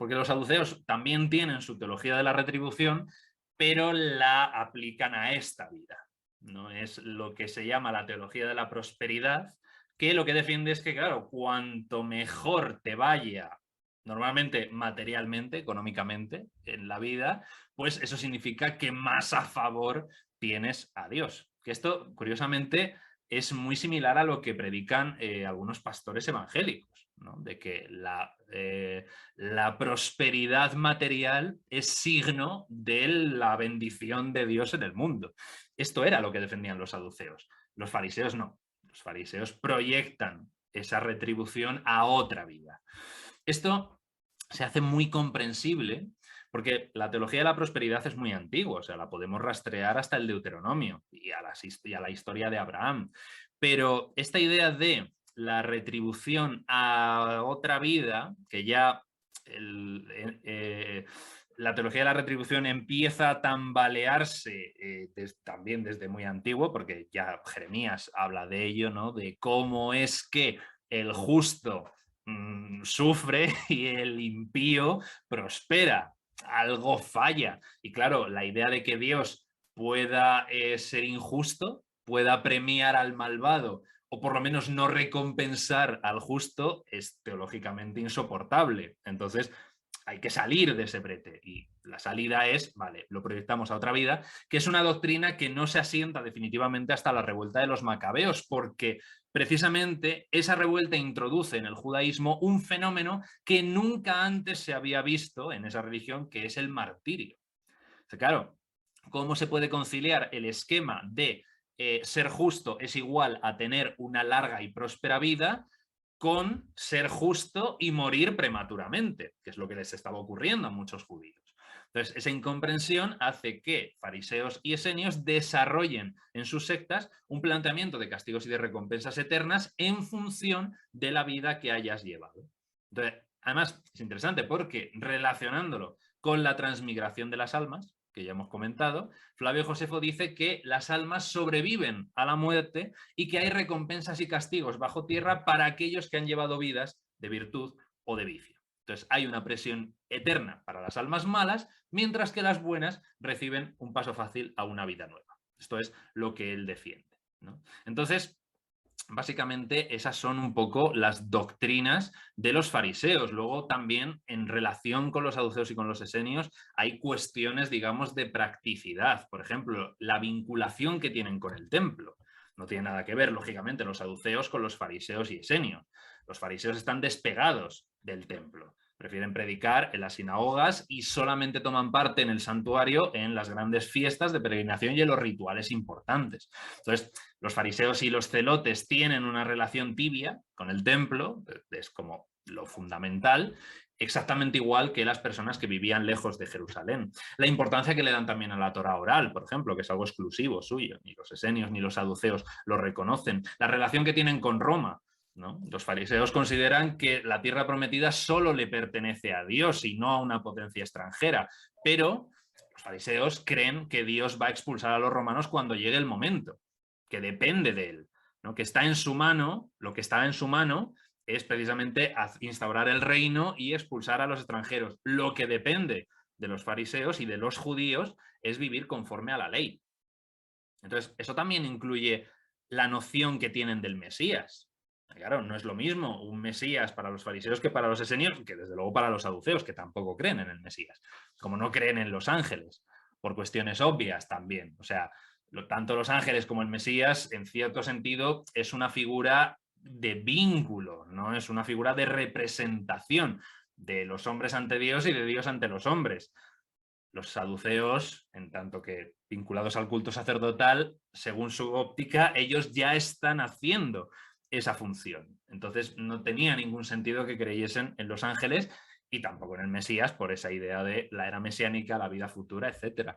Porque los saduceos también tienen su teología de la retribución, pero la aplican a esta vida. No es lo que se llama la teología de la prosperidad, que lo que defiende es que, claro, cuanto mejor te vaya, normalmente materialmente, económicamente, en la vida, pues eso significa que más a favor tienes a Dios. Que esto, curiosamente, es muy similar a lo que predican algunos pastores evangélicos, ¿no? De que la prosperidad material es signo de la bendición de Dios en el mundo. Esto era lo que defendían los saduceos. Los fariseos no. Los fariseos proyectan esa retribución a otra vida. Esto se hace muy comprensible porque la teología de la prosperidad es muy antigua, o sea, la podemos rastrear hasta el Deuteronomio y a la historia de Abraham. Pero esta idea de la retribución a otra vida, que ya la teología de la retribución empieza a tambalearse también desde muy antiguo, porque ya Jeremías habla de ello, ¿no? De cómo es que el justo sufre y el impío prospera. Algo falla. Y claro, la idea de que Dios pueda ser injusto, pueda premiar al malvado o por lo menos no recompensar al justo es teológicamente insoportable. Entonces hay que salir de ese brete y la salida es, vale, lo proyectamos a otra vida, que es una doctrina que no se asienta definitivamente hasta la revuelta de los macabeos, porque precisamente esa revuelta introduce en el judaísmo un fenómeno que nunca antes se había visto en esa religión, que es el martirio. O sea, claro, ¿cómo se puede conciliar el esquema de ser justo es igual a tener una larga y próspera vida con ser justo y morir prematuramente, que es lo que les estaba ocurriendo a muchos judíos? Entonces, esa incomprensión hace que fariseos y esenios desarrollen en sus sectas un planteamiento de castigos y de recompensas eternas en función de la vida que hayas llevado. Entonces, además, es interesante porque relacionándolo con la transmigración de las almas, que ya hemos comentado, Flavio Josefo dice que las almas sobreviven a la muerte y que hay recompensas y castigos bajo tierra para aquellos que han llevado vidas de virtud o de vicio. Entonces hay una presión eterna para las almas malas, mientras que las buenas reciben un paso fácil a una vida nueva. Esto es lo que él defiende, ¿no? Entonces, básicamente esas son un poco las doctrinas de los fariseos. Luego también en relación con los saduceos y con los esenios hay cuestiones, digamos, de practicidad. Por ejemplo, la vinculación que tienen con el templo. No tiene nada que ver, lógicamente, los saduceos con los fariseos y esenios. Los fariseos están despegados del templo. Prefieren predicar en las sinagogas y solamente toman parte en el santuario en las grandes fiestas de peregrinación y en los rituales importantes. Entonces, los fariseos y los celotes tienen una relación tibia con el templo, es como lo fundamental, exactamente igual que las personas que vivían lejos de Jerusalén. La importancia que le dan también a la Torá oral, por ejemplo, que es algo exclusivo suyo, ni los esenios ni los saduceos lo reconocen. La relación que tienen con Roma, ¿no? Los fariseos consideran que la tierra prometida solo le pertenece a Dios y no a una potencia extranjera, pero los fariseos creen que Dios va a expulsar a los romanos cuando llegue el momento, que depende de él, ¿no? Que está en su mano, lo que está en su mano es precisamente instaurar el reino y expulsar a los extranjeros. Lo que depende de los fariseos y de los judíos es vivir conforme a la ley. Entonces, eso también incluye la noción que tienen del Mesías. Claro, no es lo mismo un Mesías para los fariseos que para los esenios, que desde luego para los saduceos, que tampoco creen en el Mesías, como no creen en los ángeles, por cuestiones obvias también. O sea, tanto los ángeles como el Mesías, en cierto sentido, es una figura de vínculo, no es una figura de representación de los hombres ante Dios y de Dios ante los hombres. Los saduceos, en tanto que vinculados al culto sacerdotal, según su óptica, ellos ya están haciendo esa función. Entonces no tenía ningún sentido que creyesen en los ángeles y tampoco en el Mesías por esa idea de la era mesiánica, la vida futura, etc.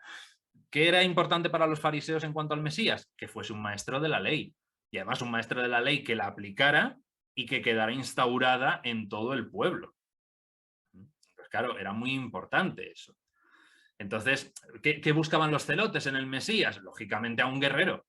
¿Qué era importante para los fariseos en cuanto al Mesías? Que fuese un maestro de la ley. Y además un maestro de la ley que la aplicara y que quedara instaurada en todo el pueblo. Pues claro, era muy importante eso. Entonces, ¿qué buscaban los celotes en el Mesías? Lógicamente a un guerrero,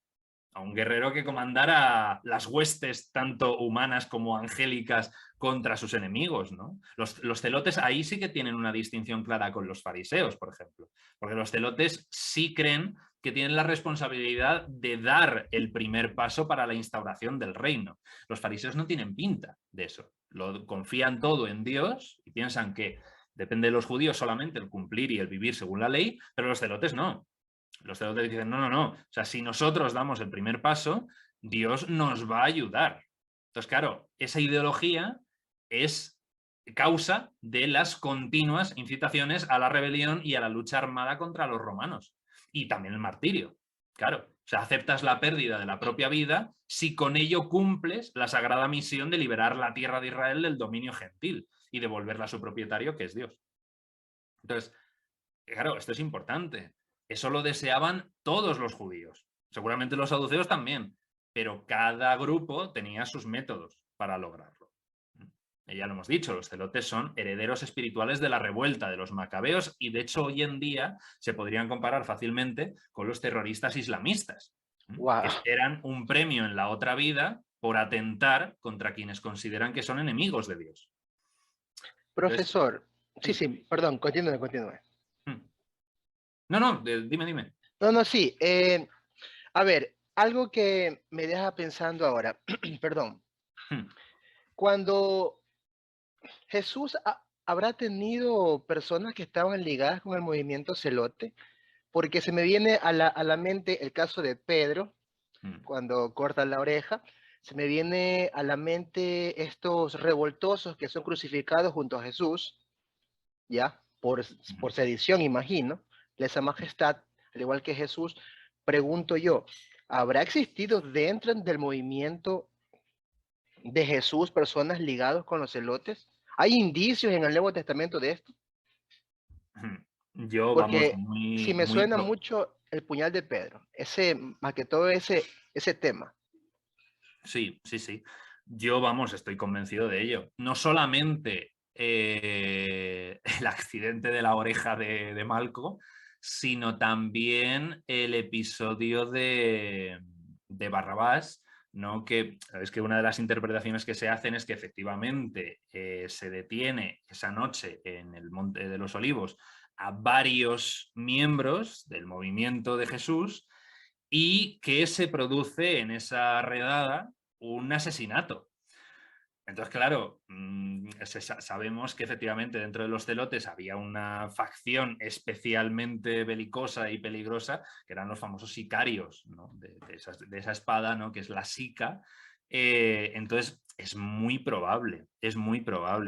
a un guerrero que comandara las huestes, tanto humanas como angélicas, contra sus enemigos, ¿no? Los celotes ahí sí que tienen una distinción clara con los fariseos, por ejemplo, porque los celotes sí creen que tienen la responsabilidad de dar el primer paso para la instauración del reino. Los fariseos no tienen pinta de eso. Lo confían todo en Dios y piensan que depende de los judíos solamente el cumplir y el vivir según la ley, pero los celotes no. Los celotes dicen, no, no, no. O sea, si nosotros damos el primer paso, Dios nos va a ayudar. Entonces, claro, esa ideología es causa de las continuas incitaciones a la rebelión y a la lucha armada contra los romanos. Y también el martirio. Claro, o sea, aceptas la pérdida de la propia vida si con ello cumples la sagrada misión de liberar la tierra de Israel del dominio gentil y devolverla a su propietario, que es Dios. Entonces, claro, esto es importante. Eso lo deseaban todos los judíos. Seguramente los saduceos también, pero cada grupo tenía sus métodos para lograrlo. Ya lo hemos dicho, los celotes son herederos espirituales de la revuelta de los macabeos y de hecho hoy en día se podrían comparar fácilmente con los terroristas islamistas, que Wow. esperan un premio en la otra vida por atentar contra quienes consideran que son enemigos de Dios. Entonces, Profesor, sí, sí. sí, perdón, continúe, continúe. No, no, dime, dime. No, no, sí. A ver, algo que me deja pensando ahora, perdón, cuando Jesús habrá tenido personas que estaban ligadas con el movimiento celote, porque se me viene a la mente el caso de Pedro, cuando corta la oreja, se me viene a la mente estos revoltosos que son crucificados junto a Jesús, ¿ya? Por sedición, imagino, lesa majestad, al igual que Jesús. Pregunto yo, ¿habrá existido dentro del movimiento de Jesús personas ligadas con los celotes? ¿Hay indicios en el Nuevo Testamento de esto? Yo, vamos, Porque si muy, me muy... suena mucho el puñal de Pedro, ese, más que todo ese tema. Sí, sí, sí. Yo, vamos, estoy convencido de ello. No solamente el accidente de la oreja de Malco, sino también el episodio de Barrabás, ¿no? Que es que una de las interpretaciones que se hacen es que efectivamente se detiene esa noche en el Monte de los Olivos a varios miembros del movimiento de Jesús y que se produce en esa redada un asesinato. Entonces, claro, sabemos que efectivamente dentro de los celotes había una facción especialmente belicosa y peligrosa, que eran los famosos sicarios, ¿no? de esa espada, ¿no? Que es la sica. Entonces, es muy probable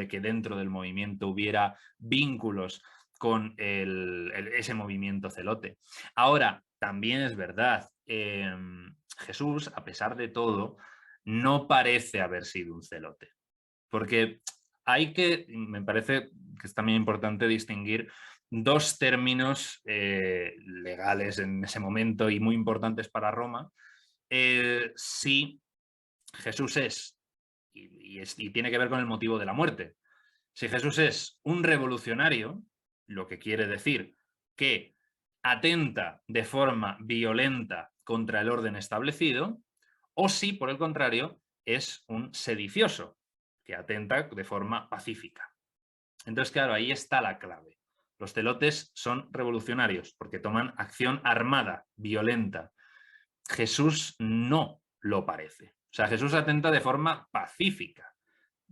que dentro del movimiento hubiera vínculos con ese movimiento celote. Ahora, también es verdad, Jesús, a pesar de todo, no parece haber sido un celote. Porque me parece que es también importante distinguir dos términos legales en ese momento y muy importantes para Roma. Si Jesús es y tiene que ver con el motivo de la muerte. Si Jesús es un revolucionario, lo que quiere decir que atenta de forma violenta contra el orden establecido, o si, por el contrario, es un sedicioso, que atenta de forma pacífica. Entonces, claro, ahí está la clave. Los celotes son revolucionarios porque toman acción armada, violenta. Jesús no lo parece. O sea, Jesús atenta de forma pacífica,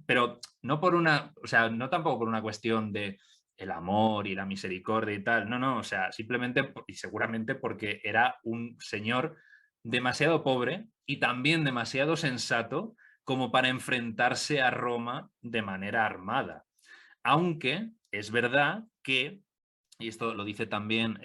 pero no por una, o sea, no tampoco por una cuestión de el amor y la misericordia y tal, no, no, o sea, simplemente y seguramente porque era un señor demasiado pobre y también demasiado sensato como para enfrentarse a Roma de manera armada. Aunque es verdad que, y esto lo dice también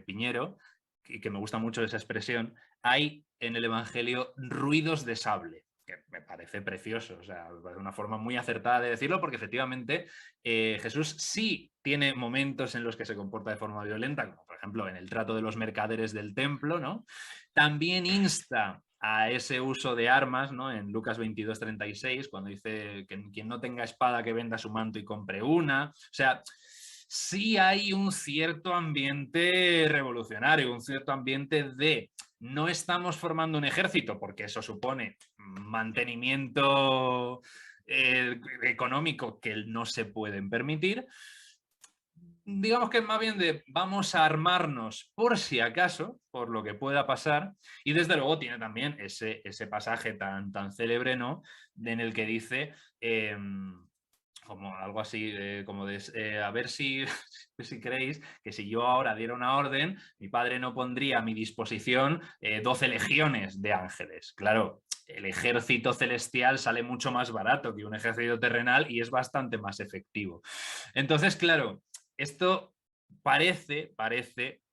Piñero, que me gusta mucho esa expresión, hay en el Evangelio ruidos de sable, que me parece precioso, o sea, me parece una forma muy acertada de decirlo, porque efectivamente Jesús sí tiene momentos en los que se comporta de forma violenta, como por ejemplo en el trato de los mercaderes del templo, ¿no? También insta a ese uso de armas, ¿no? En Lucas 22:36, cuando dice que quien no tenga espada que venda su manto y compre una. O sea, sí hay un cierto ambiente revolucionario, un cierto ambiente de no estamos formando un ejército, porque eso supone mantenimiento económico que no se pueden permitir. Digamos que es más bien de vamos a armarnos por si acaso, por lo que pueda pasar, y desde luego tiene también ese pasaje tan célebre, ¿no? En el que dice como algo así, como de a ver si creéis que si yo ahora diera una orden, mi padre no pondría a mi disposición 12 legiones de ángeles. Claro, el ejército celestial sale mucho más barato que un ejército terrenal y es bastante más efectivo. Entonces, claro, esto parece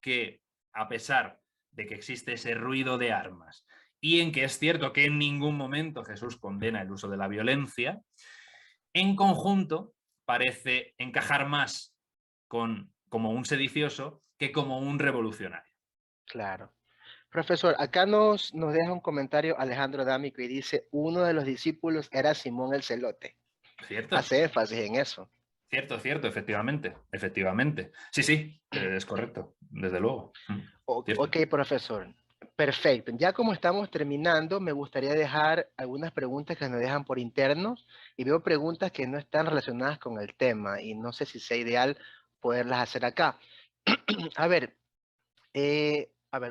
que, a pesar de que existe ese ruido de armas y en que es cierto que en ningún momento Jesús condena el uso de la violencia, en conjunto parece encajar más como un sedicioso que como un revolucionario. Claro. Profesor, acá nos deja un comentario Alejandro D'Amico y dice, uno de los discípulos era Simón el Celote. ¿Cierto? Hace énfasis en eso. Cierto, efectivamente. Sí, es correcto, desde luego. Cierto. Ok, profesor. Perfecto. Ya como estamos terminando, me gustaría dejar algunas preguntas que nos dejan por internos y veo preguntas que no están relacionadas con el tema y no sé si sea ideal poderlas hacer acá. A ver,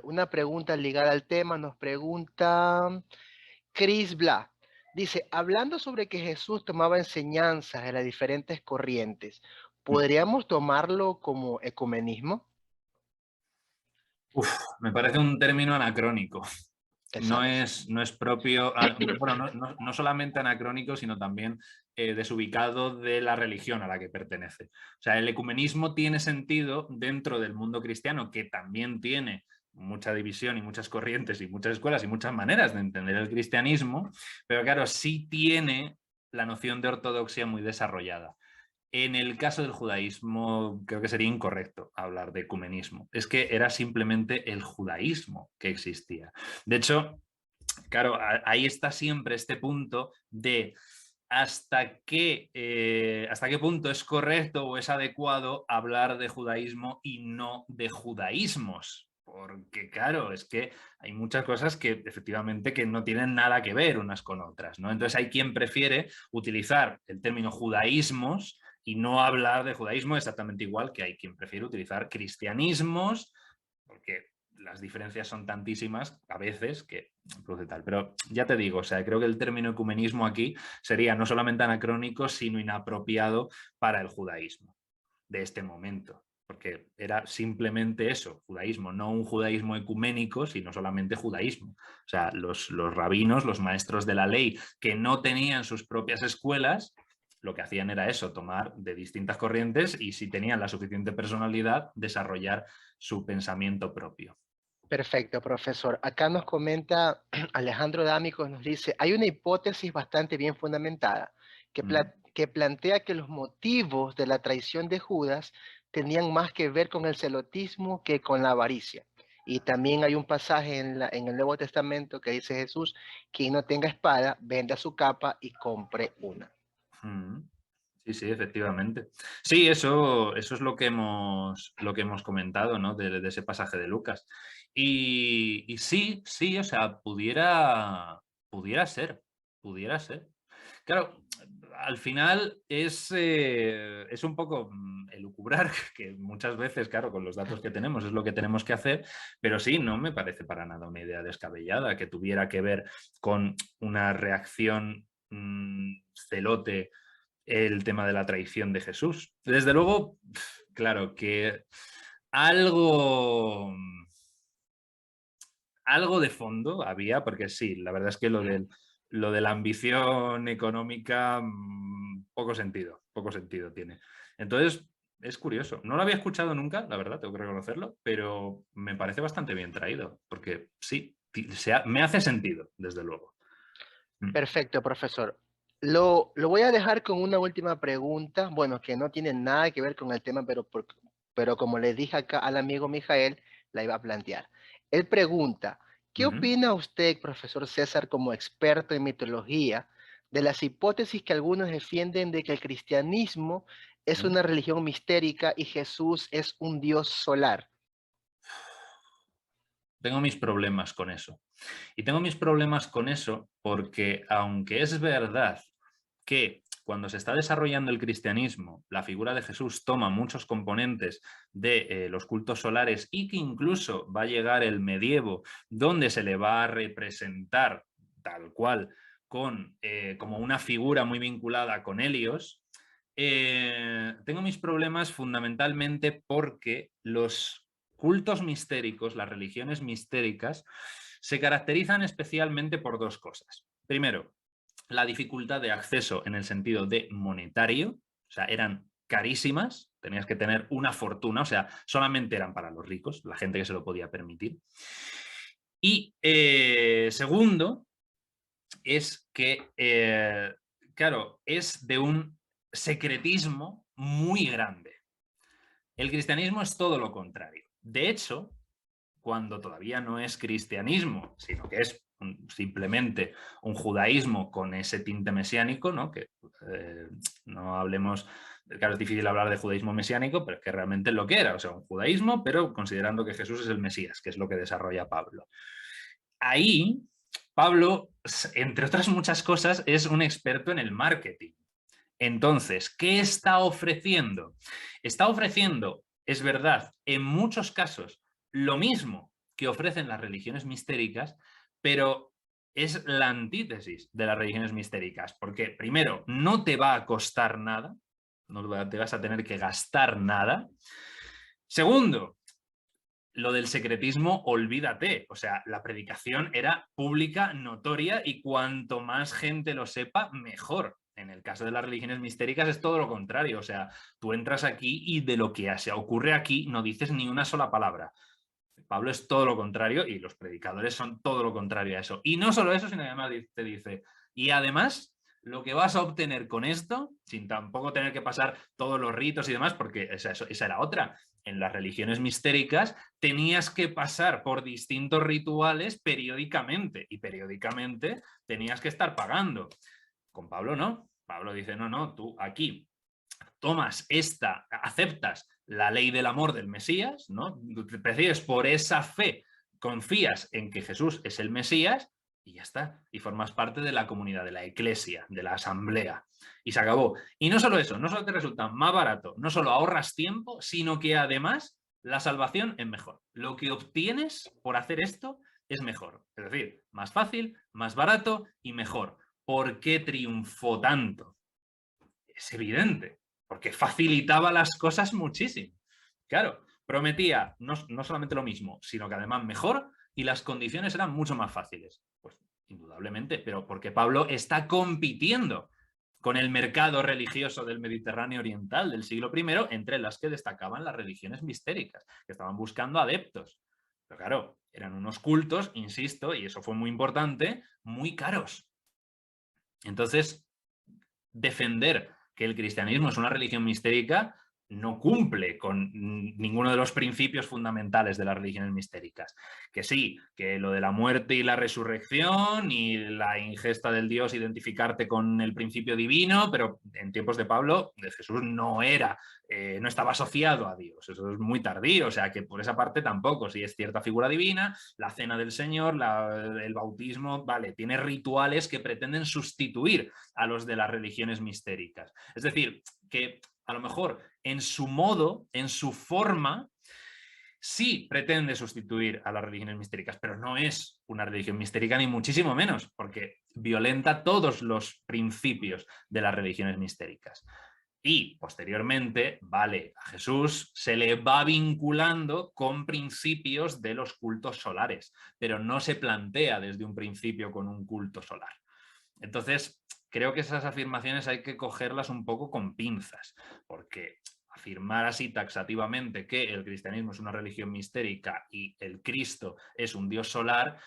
una pregunta ligada al tema nos pregunta Chris Bla. Dice, hablando sobre que Jesús tomaba enseñanzas de las diferentes corrientes, ¿podríamos tomarlo como ecumenismo? Uf, me parece un término anacrónico. Exacto. No es propio, bueno, no solamente anacrónico, sino también desubicado de la religión a la que pertenece. O sea, el ecumenismo tiene sentido dentro del mundo cristiano, que también tiene mucha división y muchas corrientes y muchas escuelas y muchas maneras de entender el cristianismo, pero claro, sí tiene la noción de ortodoxia muy desarrollada. En el caso del judaísmo, creo que sería incorrecto hablar de ecumenismo. Es que era simplemente el judaísmo que existía. De hecho, claro, ahí está siempre este punto de hasta qué punto es correcto o es adecuado hablar de judaísmo y no de judaísmos. Porque claro, es que hay muchas cosas que efectivamente que no tienen nada que ver unas con otras, ¿no? Entonces hay quien prefiere utilizar el término judaísmos y no hablar de judaísmo exactamente igual que hay quien prefiere utilizar cristianismos, porque las diferencias son tantísimas a veces que produce tal. Pero ya te digo, o sea, creo que el término ecumenismo aquí sería no solamente anacrónico, sino inapropiado para el judaísmo de este momento. Porque era simplemente eso, judaísmo, no un judaísmo ecuménico, sino solamente judaísmo. O sea, los rabinos, los maestros de la ley, que no tenían sus propias escuelas, lo que hacían era eso, tomar de distintas corrientes y si tenían la suficiente personalidad, desarrollar su pensamiento propio. Perfecto, profesor. Acá nos comenta Alejandro D'Amico, nos dice, hay una hipótesis bastante bien fundamentada que plantea que los motivos de la traición de Judas tenían más que ver con el celotismo que con la avaricia. Y también hay un pasaje en el Nuevo Testamento que dice Jesús, quien no tenga espada, venda su capa y compre una. Mm. Sí, efectivamente. Sí, eso es lo que hemos comentado, ¿no? De ese pasaje de Lucas. Y sí, o sea, pudiera ser. Claro, al final es un poco elucubrar, que muchas veces, claro, con los datos que tenemos es lo que tenemos que hacer, pero sí, no me parece para nada una idea descabellada que tuviera que ver con una reacción celote el tema de la traición de Jesús. Desde luego, claro, que algo, algo de fondo había, porque sí, la verdad es que lo de la ambición económica, poco sentido tiene. Entonces, es curioso. No lo había escuchado nunca, la verdad, tengo que reconocerlo, pero me parece bastante bien traído, porque sí, me hace sentido, desde luego. Mm. Perfecto, profesor. Lo voy a dejar con una última pregunta, bueno, que no tiene nada que ver con el tema, pero como le dije acá al amigo Mijael, la iba a plantear. Él pregunta, ¿qué Ujú. opina usted, profesor César, como experto en mitología, de las hipótesis que algunos defienden de que el cristianismo es Ujú. una religión mistérica y Jesús es un dios solar? Tengo mis problemas con eso. Y tengo mis problemas con eso porque, aunque es verdad que cuando se está desarrollando el cristianismo, la figura de Jesús toma muchos componentes de los cultos solares y que incluso va a llegar el medievo, donde se le va a representar tal cual como una figura muy vinculada con Helios, tengo mis problemas fundamentalmente porque los cultos mistéricos, las religiones mistéricas, se caracterizan especialmente por dos cosas. Primero, la dificultad de acceso en el sentido de monetario, o sea, eran carísimas, tenías que tener una fortuna, o sea, solamente eran para los ricos, la gente que se lo podía permitir. Y segundo, es que, claro, es de un secretismo muy grande. El cristianismo es todo lo contrario. De hecho, cuando todavía no es cristianismo, sino que es simplemente un judaísmo con ese tinte mesiánico, ¿no? Que no hablemos, claro, es difícil hablar de judaísmo mesiánico, pero es que realmente es lo que era, o sea, un judaísmo, pero considerando que Jesús es el Mesías, que es lo que desarrolla Pablo. Ahí, Pablo, entre otras muchas cosas, es un experto en el marketing. Entonces, ¿qué está ofreciendo? Está ofreciendo, es verdad, en muchos casos, lo mismo que ofrecen las religiones mistéricas, pero es la antítesis de las religiones mistéricas, porque primero, no te va a costar nada, no te vas a tener que gastar nada. Segundo, lo del secretismo, olvídate. O sea, la predicación era pública, notoria, y cuanto más gente lo sepa, mejor. En el caso de las religiones mistéricas es todo lo contrario. O sea, tú entras aquí y de lo que se ocurre aquí no dices ni una sola palabra. Pablo es todo lo contrario y los predicadores son todo lo contrario a eso. Y no solo eso, sino que además te dice, y además lo que vas a obtener con esto, sin tampoco tener que pasar todos los ritos y demás, porque esa era otra. En las religiones mistéricas tenías que pasar por distintos rituales periódicamente y periódicamente tenías que estar pagando. Con Pablo no. Pablo dice, no, no, tú aquí tomas aceptas la ley del amor del Mesías, ¿no? Te prefieres por esa fe, confías en que Jesús es el Mesías y ya está. Y formas parte de la comunidad, de la iglesia, de la asamblea. Y se acabó. Y no solo eso, no solo te resulta más barato, no solo ahorras tiempo, sino que además la salvación es mejor. Lo que obtienes por hacer esto es mejor. Es decir, más fácil, más barato y mejor. ¿Por qué triunfó tanto? Es evidente, porque facilitaba las cosas muchísimo. Claro, prometía no solamente lo mismo, sino que además mejor y las condiciones eran mucho más fáciles. Pues indudablemente, pero porque Pablo está compitiendo con el mercado religioso del Mediterráneo Oriental del siglo I, entre las que destacaban las religiones mistéricas, que estaban buscando adeptos. Pero claro, eran unos cultos, insisto, y eso fue muy importante, muy caros. Entonces, defender que el cristianismo es una religión mistérica no cumple con ninguno de los principios fundamentales de las religiones mistéricas. Que sí, que lo de la muerte y la resurrección y la ingesta del Dios, identificarte con el principio divino, pero en tiempos de Pablo, de Jesús no no estaba asociado a Dios. Eso es muy tardío, o sea que por esa parte tampoco. Sí es cierta figura divina, la cena del Señor, el bautismo, vale, tiene rituales que pretenden sustituir a los de las religiones mistéricas. Es decir, que a lo mejor en su modo, en su forma, sí pretende sustituir a las religiones mistéricas, pero no es una religión mistérica ni muchísimo menos, porque violenta todos los principios de las religiones mistéricas. Y posteriormente, vale, a Jesús se le va vinculando con principios de los cultos solares, pero no se plantea desde un principio con un culto solar. Entonces, creo que esas afirmaciones hay que cogerlas un poco con pinzas, porque afirmar así taxativamente que el cristianismo es una religión mistérica y el Cristo es un dios solar,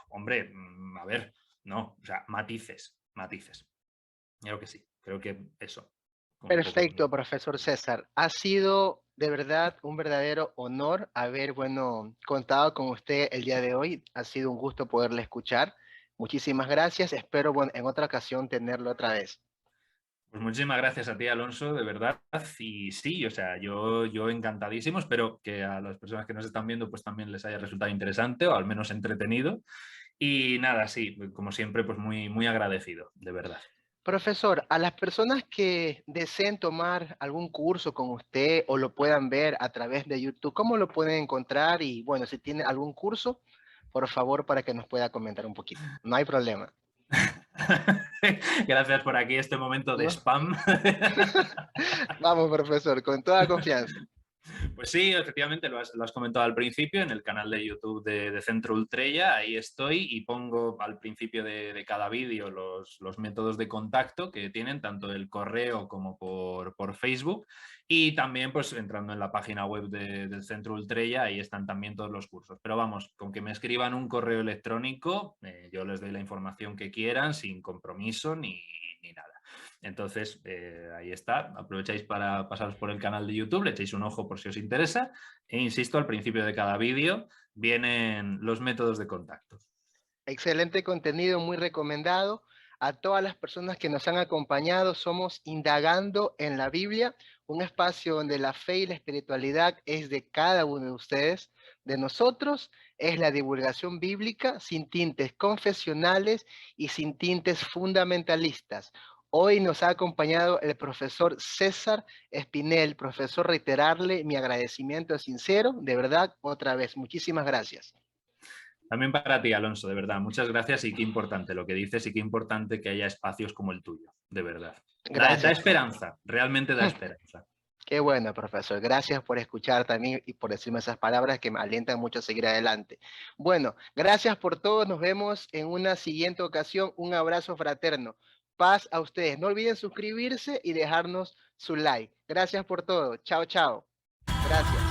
hombre, a ver, no, o sea, matices, matices. Creo que sí, creo que eso. Un poco. Perfecto, profesor César. Ha sido de verdad un verdadero honor haber, contado con usted el día de hoy. Ha sido un gusto poderle escuchar. Muchísimas gracias. Espero, en otra ocasión tenerlo otra vez. Pues muchísimas gracias a ti, Alonso, de verdad. Y sí, o sea, yo encantadísimo. Espero que a las personas que nos están viendo pues también les haya resultado interesante o al menos entretenido. Y nada, sí, como siempre, pues muy, muy agradecido, de verdad. Profesor, a las personas que deseen tomar algún curso con usted o lo puedan ver a través de YouTube, ¿cómo lo pueden encontrar? Y bueno, si tiene algún curso, por favor, para que nos pueda comentar un poquito. No hay problema, Gracias por aquí este momento de ¿no? spam. Vamos, profesor, con toda confianza. Pues sí, efectivamente, lo has comentado al principio en el canal de YouTube de Centro Ultrella, ahí estoy y pongo al principio de cada vídeo los métodos de contacto que tienen, tanto el correo como por Facebook, y también pues entrando en la página web del Centro Ultrella, ahí están también todos los cursos. Pero vamos, con que me escriban un correo electrónico, yo les doy la información que quieran sin compromiso ni nada. Entonces, ahí está. Aprovecháis para pasaros por el canal de YouTube, le echéis un ojo por si os interesa. E insisto, al principio de cada vídeo vienen los métodos de contacto. Excelente contenido, muy recomendado. A todas las personas que nos han acompañado, somos Indagando en la Biblia, un espacio donde la fe y la espiritualidad es de cada uno de ustedes. De nosotros es la divulgación bíblica sin tintes confesionales y sin tintes fundamentalistas. Hoy nos ha acompañado el profesor César Espinel. Profesor, reiterarle mi agradecimiento sincero, de verdad, otra vez. Muchísimas gracias. También para ti, Alonso, de verdad. Muchas gracias y qué importante lo que dices y qué importante que haya espacios como el tuyo, de verdad. Da Gracias, profesor. esperanza, realmente da esperanza. Qué bueno, profesor. Gracias por escuchar también y por decirme esas palabras que me alientan mucho a seguir adelante. Bueno, gracias por todo. Nos vemos en una siguiente ocasión. Un abrazo fraterno. Paz a ustedes. No olviden suscribirse y dejarnos su like. Gracias por todo. Chao, chao. Gracias.